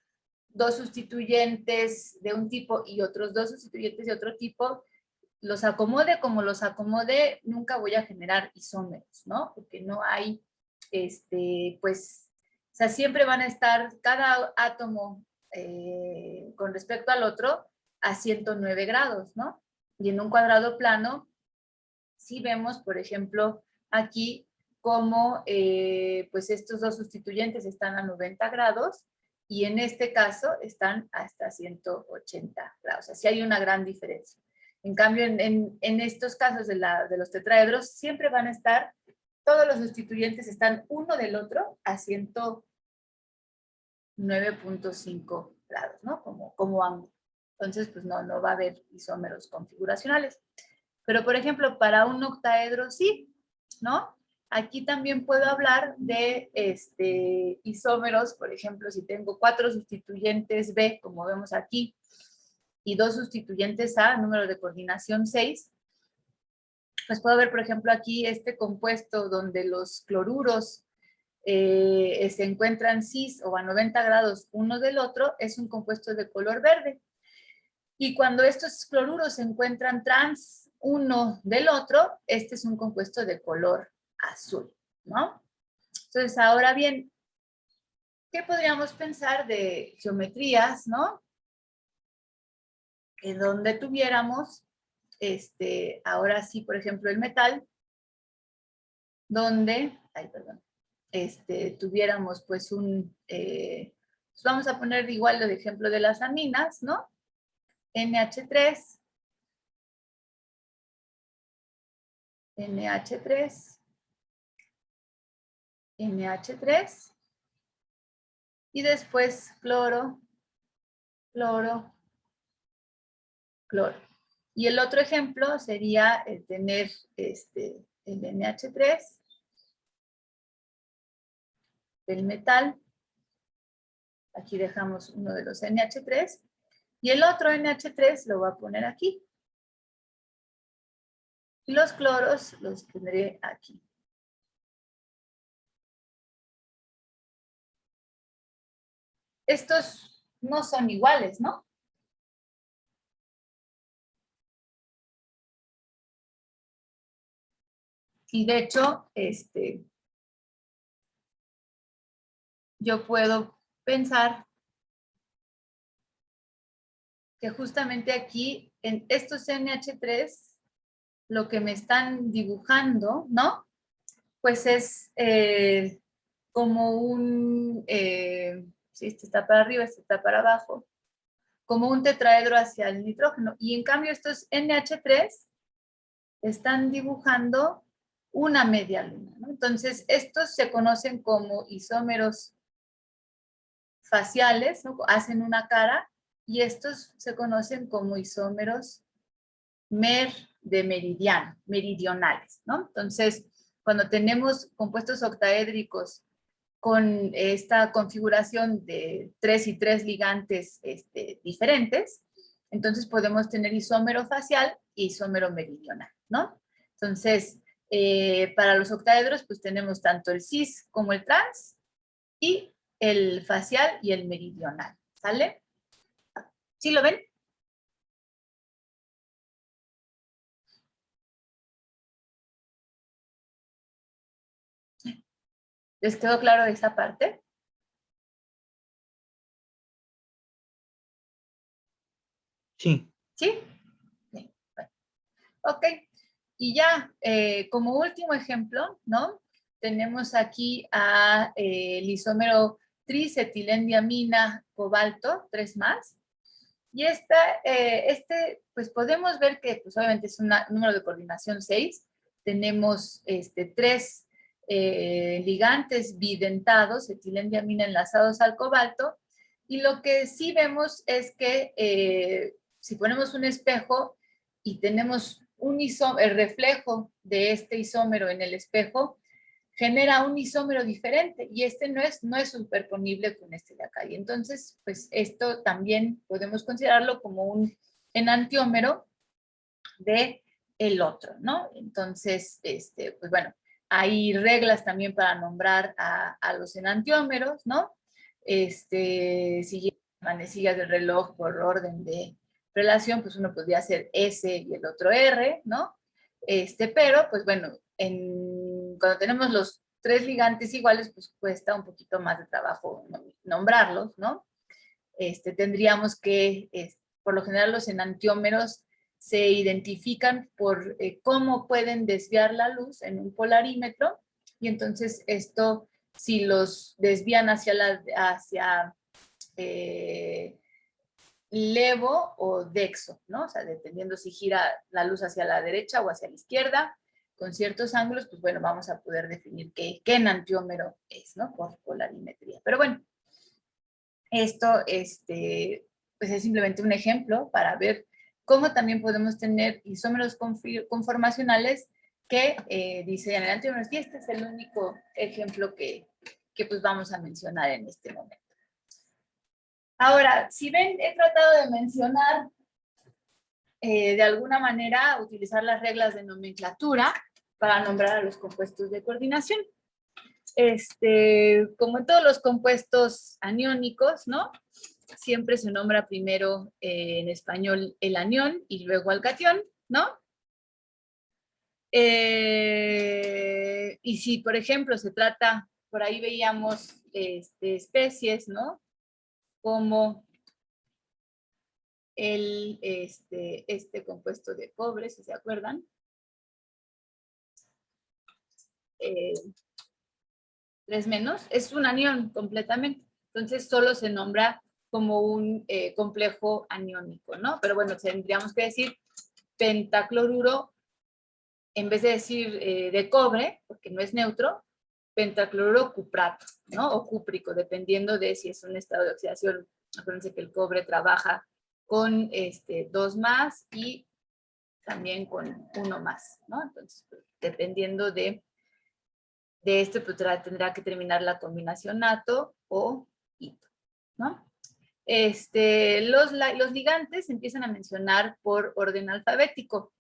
dos sustituyentes de un tipo y otros dos sustituyentes de otro tipo, los acomode como los acomode, nunca voy a generar isómeros, ¿no? Porque no hay, pues, o sea, siempre van a estar cada átomo con respecto al otro a 109 grados, ¿no? Y en un cuadrado plano, sí vemos, por ejemplo, aquí cómo pues estos dos sustituyentes están a 90 grados y en este caso están hasta 180 grados. O sea, sí hay una gran diferencia. En cambio, en estos casos de los tetraedros, siempre van a estar, todos los sustituyentes están uno del otro a 109.5 grados, ¿no? Como ángulo. Entonces, pues no va a haber isómeros configuracionales. Pero, por ejemplo, para un octaedro sí, ¿no? Aquí también puedo hablar de isómeros, por ejemplo, si tengo 4 sustituyentes B, como vemos aquí, y 2 sustituyentes A, número de coordinación 6, pues puedo ver, por ejemplo, aquí este compuesto donde los cloruros se encuentran cis o a 90 grados uno del otro, es un compuesto de color verde. Y cuando estos cloruros se encuentran trans uno del otro, este es un compuesto de color azul, ¿no? Entonces, ahora bien, ¿qué podríamos pensar de geometrías, ¿no? En donde tuviéramos, ahora sí, por ejemplo, el metal, donde, tuviéramos pues pues vamos a poner igual el ejemplo de las aminas, ¿no? NH3, NH3, NH3, y después cloro, cloro, cloro. Y el otro ejemplo sería el tener el NH3, el metal, aquí dejamos uno de los NH3, y el otro NH3 lo voy a poner aquí. Y los cloros los tendré aquí. Estos no son iguales, ¿no? Y de hecho, yo puedo pensar que justamente aquí, en estos NH3, lo que me están dibujando, ¿no? Pues es como un, si este está para arriba, este está para abajo, como un tetraedro hacia el nitrógeno. Y en cambio estos NH3 están dibujando una media luna, ¿no? Entonces, estos se conocen como isómeros faciales, ¿no? Hacen una cara, y estos se conocen como isómeros de meridiano, meridionales, ¿no? Entonces, cuando tenemos compuestos octaédricos con esta configuración de 3 y 3 ligantes diferentes, entonces podemos tener isómero facial e isómero meridional, ¿no? Entonces, para los octaedros, pues tenemos tanto el cis como el trans, y el facial y el meridional, ¿sale? ¿Sí lo ven? ¿Les quedó claro esa parte? Sí. ¿Sí? Sí. Bueno. Ok. Y ya, como último ejemplo, ¿no? Tenemos aquí el isómero trisetilendiamina cobalto, 3 más. Y pues podemos ver que, pues obviamente es un número de coordinación 6. Tenemos 3 ligantes bidentados, etilendiamina enlazados al cobalto. Y lo que sí vemos es que si ponemos un espejo y tenemos el reflejo de este isómero en el espejo, genera un isómero diferente, y no es superponible con este de acá. Y entonces, pues esto también podemos considerarlo como un enantiómero de el otro, ¿no? Entonces, pues bueno, hay reglas también para nombrar a los enantiómeros, ¿no? Si llevan manecillas del reloj por orden de relación, pues uno podría hacer S y el otro R, ¿no? Pero, pues bueno, cuando tenemos los 3 ligantes iguales, pues cuesta un poquito más de trabajo nombrarlos, ¿no? Tendríamos que, por lo general, los enantiómeros se identifican por cómo pueden desviar la luz en un polarímetro, y entonces esto, si los desvían hacia levo o dexo, ¿no? O sea, dependiendo si gira la luz hacia la derecha o hacia la izquierda, con ciertos ángulos, pues bueno, vamos a poder definir qué enantiómero es, ¿no? Por polarimetría. Pero bueno, esto, pues es simplemente un ejemplo para ver cómo también podemos tener isómeros conformacionales que diseñan enantiómeros. Y este es el único ejemplo que pues vamos a mencionar en este momento. Ahora, si ven, he tratado de mencionar de alguna manera utilizar las reglas de nomenclatura para nombrar a los compuestos de coordinación. Como en todos los compuestos aniónicos, ¿no? Siempre se nombra primero en español el anión y luego al catión, ¿no? Y si, por ejemplo, se trata, por ahí veíamos especies, ¿no? Como este compuesto de cobre, si se acuerdan. 3 menos, es un anión completamente. Entonces, solo se nombra como un complejo aniónico, ¿no? Pero bueno, tendríamos que decir pentacloruro, en vez de decir de cobre, porque no es neutro, pentacloruro cuprato, ¿no? O cúprico, dependiendo de si es un estado de oxidación. Acuérdense que el cobre trabaja con 2 más y también con 1 más, ¿no? Entonces, pues, dependiendo de pues tendrá que terminar la combinación nato o hito, ¿no? Los ligantes se empiezan a mencionar por orden alfabético.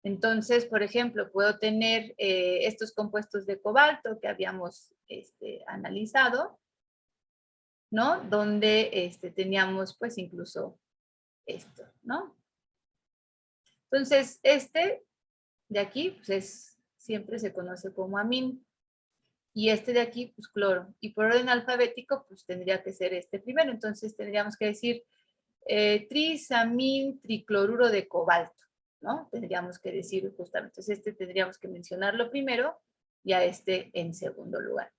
Entonces, por ejemplo, puedo tener estos compuestos de cobalto que habíamos analizado, ¿no? Donde teníamos pues incluso esto, ¿no? Entonces, de aquí pues siempre se conoce como amín. Y de aquí, pues cloro. Y por orden alfabético, pues tendría que ser este primero. Entonces tendríamos que decir trisamín tricloruro de cobalto, ¿no? Tendríamos que decir justamente. Entonces tendríamos que mencionarlo primero y a en segundo lugar.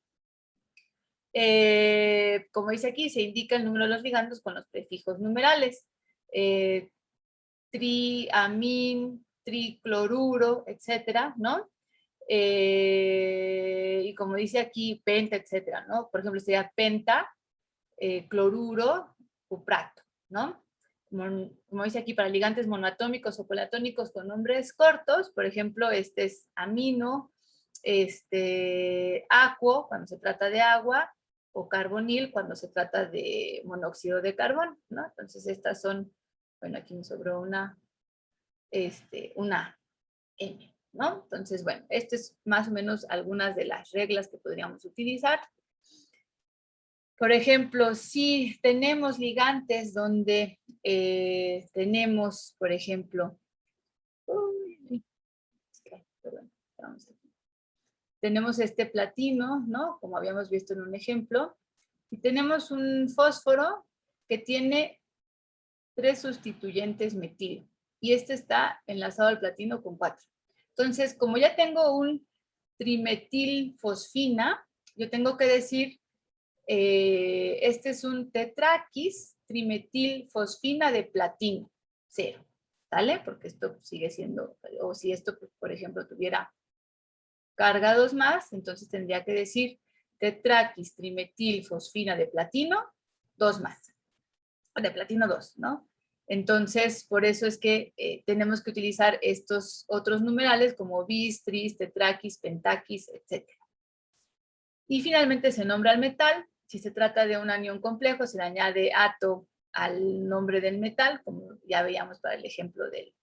Como dice aquí, se indica el número de los ligandos con los prefijos numerales. Triamín, tricloruro, etcétera, ¿no? Y como dice aquí, penta, etcétera, ¿no? Por ejemplo, sería penta, cloruro, cuprato, ¿no? Como dice aquí, para ligantes monoatómicos o polatónicos con nombres cortos, por ejemplo, este es amino, acuo, cuando se trata de agua, o carbonil, cuando se trata de monóxido de carbón, ¿no? Entonces, estas son, bueno, aquí me sobró una N, ¿no? Entonces, bueno, esto es más o menos algunas de las reglas que podríamos utilizar. Por ejemplo, si tenemos ligantes donde tenemos, por ejemplo, tenemos este platino, ¿no? Como habíamos visto en un ejemplo, y tenemos un fósforo que tiene 3 sustituyentes metil, y está enlazado al platino con 4. Entonces, como ya tengo un trimetilfosfina, yo tengo que decir, este es un tetraquis trimetilfosfina de platino, 0, ¿vale? Porque esto sigue siendo, o si esto, por ejemplo, tuviera carga 2 más, entonces tendría que decir tetraquis trimetilfosfina de platino, 2 más, de platino 2, ¿no? Entonces, por eso es que tenemos que utilizar estos otros numerales como bis, tris, tetraquis, pentaquis, etc. Y finalmente se nombra el metal. Si se trata de un anión complejo, se le añade ato al nombre del metal, como ya veíamos para el ejemplo del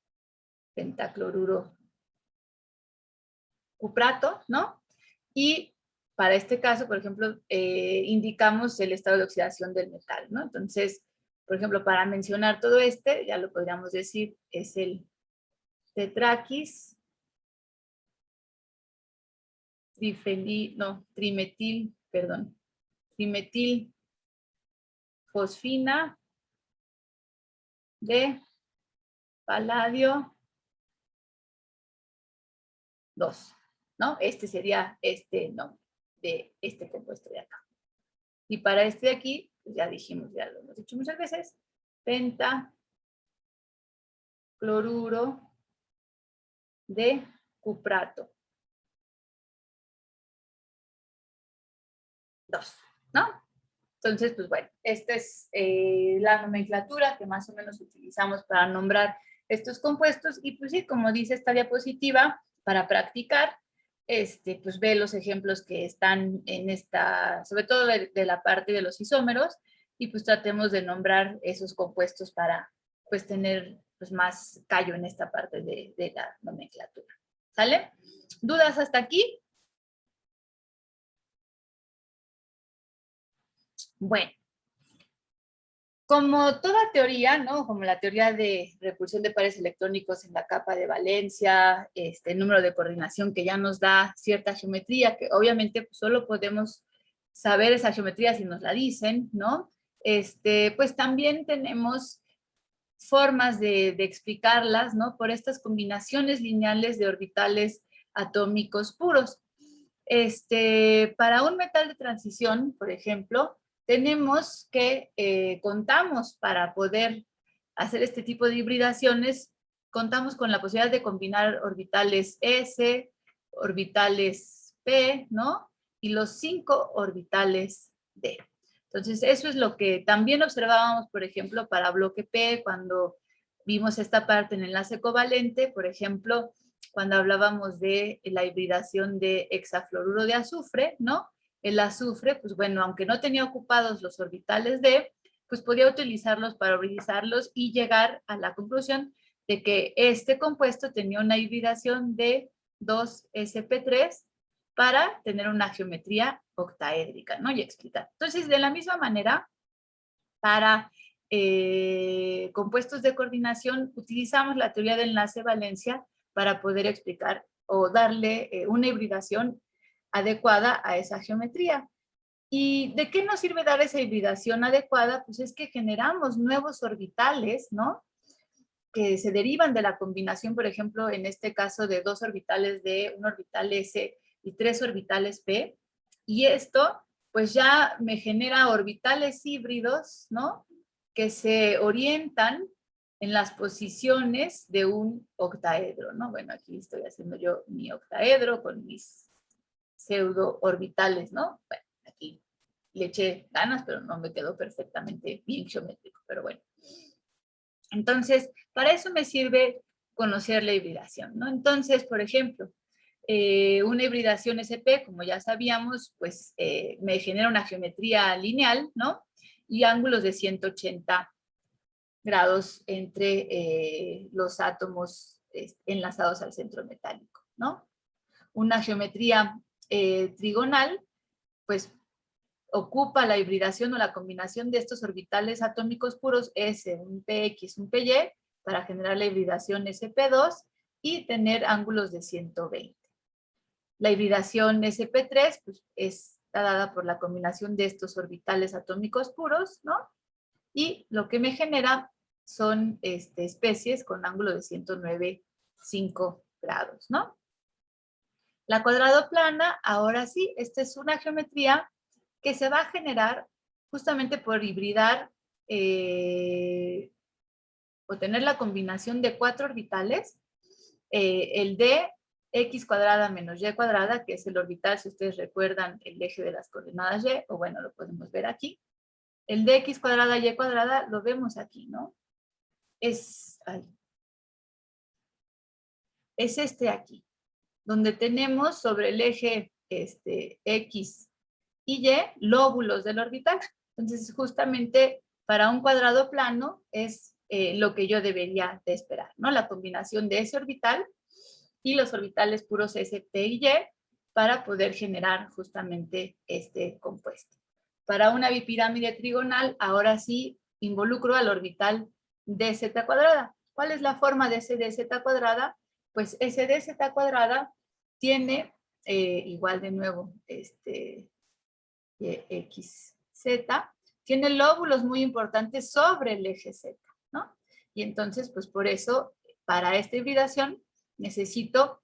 pentacloruro cuprato, ¿no? Y para este caso, por ejemplo, indicamos el estado de oxidación del metal, ¿no? Entonces, por ejemplo, para mencionar todo ya lo podríamos decir, es el tetraquis, trimetil fosfina de paladio 2, ¿no? Sería nombre de este compuesto de acá. Y para de aquí, pues ya dijimos, ya lo hemos dicho muchas veces, pentacloruro de cuprato 2, ¿no? Entonces, pues bueno, esta es la nomenclatura que más o menos utilizamos para nombrar estos compuestos. Y pues sí, como dice esta diapositiva, para practicar, pues ve los ejemplos que están en sobre todo de la parte de los isómeros, y pues tratemos de nombrar esos compuestos para pues tener pues más callo en esta parte de la nomenclatura. ¿Sale? ¿Dudas hasta aquí? Bueno, como toda teoría, ¿no? Como la teoría de repulsión de pares electrónicos en la capa de valencia, el número de coordinación que ya nos da cierta geometría, que obviamente pues, solo podemos saber esa geometría si nos la dicen, ¿no? Pues también tenemos formas de explicarlas, ¿no? Por estas combinaciones lineales de orbitales atómicos puros. Para un metal de transición, por ejemplo, tenemos que, contamos para poder hacer este tipo de hibridaciones, contamos con la posibilidad de combinar orbitales S, orbitales P, ¿no? Y los 5 orbitales D. Entonces, eso es lo que también observábamos, por ejemplo, para bloque P, cuando vimos esta parte en enlace covalente, por ejemplo, cuando hablábamos de la hibridación de hexafluoruro de azufre, ¿no? El azufre, pues bueno, aunque no tenía ocupados los orbitales D, pues podía utilizarlos para hibridizarlos y llegar a la conclusión de que este compuesto tenía una hibridación de 2sp3 para tener una geometría octaédrica, ¿no? Y explicar. Entonces, de la misma manera, para compuestos de coordinación, utilizamos la teoría de enlace-valencia para poder explicar o darle una hibridación adecuada a esa geometría. ¿Y de qué nos sirve dar esa hibridación adecuada? Pues es que generamos nuevos orbitales, ¿no? Que se derivan de la combinación, por ejemplo, en este caso de 2 orbitales D, un orbital S y 3 orbitales P. Y esto, pues ya me genera orbitales híbridos, ¿no? Que se orientan en las posiciones de un octaedro, ¿no? Bueno, aquí estoy haciendo yo mi octaedro con mis pseudo orbitales, ¿no? Bueno, aquí le eché ganas, pero no me quedó perfectamente bien geométrico, pero bueno. Entonces, para eso me sirve conocer la hibridación, ¿no? Entonces, por ejemplo, una hibridación SP, como ya sabíamos, pues me genera una geometría lineal, ¿no? Y ángulos de 180 grados entre los átomos enlazados al centro metálico, ¿no? Una geometría trigonal, pues ocupa la hibridación o la combinación de estos orbitales atómicos puros S, un PX, un PY, para generar la hibridación SP2 y tener ángulos de 120. La hibridación SP3 pues, está dada por la combinación de estos orbitales atómicos puros, ¿no? Y lo que me genera son especies con ángulo de 109,5 grados, ¿no? La cuadrado plana, ahora sí, esta es una geometría que se va a generar justamente por hibridar o tener la combinación de 4 orbitales, el d x cuadrada menos y cuadrada, que es el orbital, si ustedes recuerdan, el eje de las coordenadas y, o bueno, lo podemos ver aquí. El dx cuadrada y cuadrada lo vemos aquí, ¿no? Es este aquí, donde tenemos sobre el eje x y y lóbulos del orbital. Entonces, justamente para un cuadrado plano es lo que yo debería de esperar, ¿no? La combinación de ese orbital y los orbitales puros S, P y Y para poder generar justamente este compuesto. Para una bipirámide trigonal, ahora sí involucro al orbital dz cuadrada. ¿Cuál es la forma de ese dz cuadrada? Pues ese dz cuadrada tiene, igual de nuevo, XZ, tiene lóbulos muy importantes sobre el eje Z, ¿no? Y entonces, pues por eso, para esta hibridación, necesito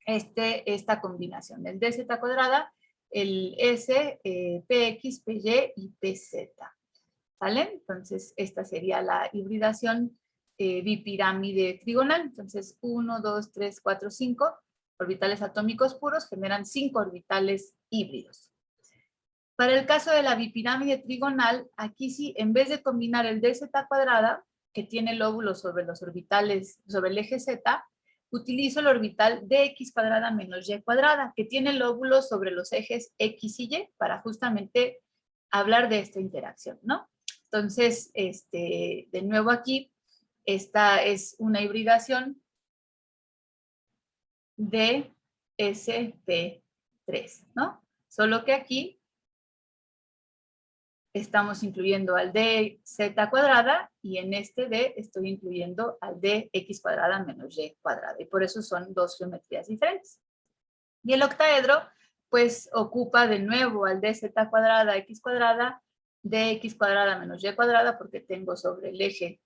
esta combinación, el dz cuadrada, el S, PX, PY y PZ, ¿vale? Entonces, esta sería la hibridación bipirámide trigonal. Entonces, 1, 2, 3, 4, 5 orbitales atómicos puros generan 5 orbitales híbridos. Para el caso de la bipirámide trigonal, aquí sí, en vez de combinar el dz cuadrada, que tiene lóbulos sobre los orbitales, sobre el eje Z, utilizo el orbital dx cuadrada menos y cuadrada, que tiene lóbulos sobre los ejes x y y, para justamente hablar de esta interacción, ¿no? Entonces, de nuevo aquí, esta es una hibridación de SP3, ¿no? Solo que aquí estamos incluyendo al de z cuadrada y en este D estoy incluyendo al de x cuadrada menos y cuadrada. Y por eso son dos geometrías diferentes. Y el octaedro, pues ocupa de nuevo al de z cuadrada, x cuadrada, de x cuadrada menos y cuadrada, porque tengo sobre el eje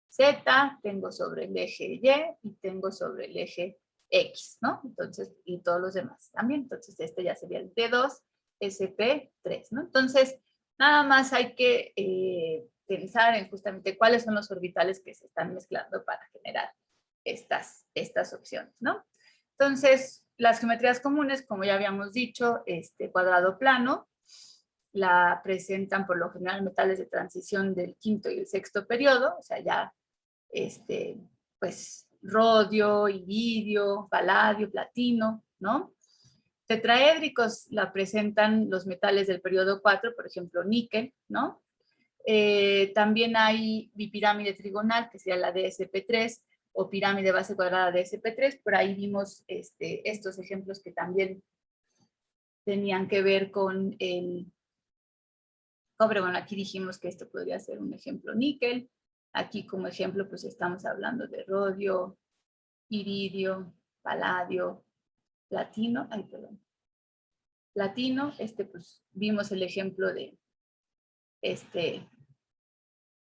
z, tengo sobre el eje y y tengo sobre el eje x, ¿no? Entonces, y todos los demás también. Entonces, este ya sería el D2, SP3, ¿no? Entonces, nada más hay que pensar en justamente cuáles son los orbitales que se están mezclando para generar estas opciones, ¿no? Entonces, las geometrías comunes, como ya habíamos dicho, cuadrado plano, la presentan por lo general metales de transición del quinto y el sexto periodo, o sea, ya, pues, rodio, iridio, paladio, platino, ¿no? Tetraédricos la presentan los metales del periodo 4, por ejemplo, níquel, ¿no? También hay bipirámide trigonal, que sería la DSP3, o pirámide base cuadrada DSP3. Por ahí vimos estos ejemplos que también tenían que ver con el cobre. Bueno, aquí dijimos que esto podría ser un ejemplo níquel. Aquí como ejemplo, pues estamos hablando de rodio, iridio, paladio, platino. Ay, perdón. Platino, pues vimos el ejemplo de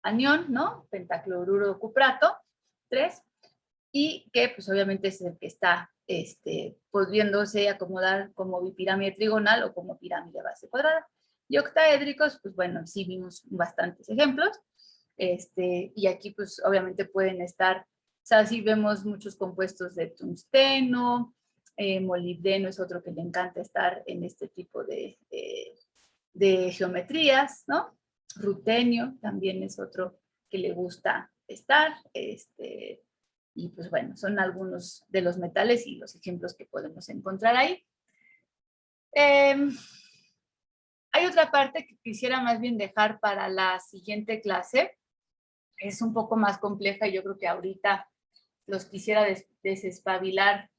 anión, ¿no? Pentacloruro cuprato, 3, y que pues obviamente es el que está pudiéndose acomodar como bipirámide trigonal o como pirámide base cuadrada. Y octaédricos, pues bueno, sí vimos bastantes ejemplos, y aquí pues obviamente pueden estar, o sea, sí vemos muchos compuestos de tungsteno, molibdeno es otro que le encanta estar en este tipo de geometrías, ¿no? Rutenio también es otro que le gusta estar, y pues bueno, son algunos de los metales y los ejemplos que podemos encontrar ahí. Hay otra parte que quisiera más bien dejar para la siguiente clase. Es un poco más compleja y yo creo que ahorita los quisiera desespabilar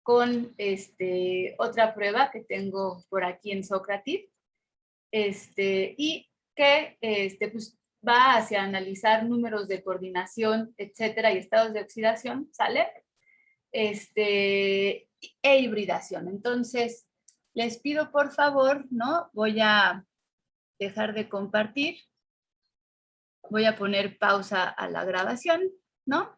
con otra prueba que tengo por aquí en Socrative, y que pues, va hacia analizar números de coordinación, etcétera, y estados de oxidación, ¿sale? E hibridación. Entonces, les pido por favor, ¿no? Voy a dejar de compartir. Voy a poner pausa a la grabación, ¿no?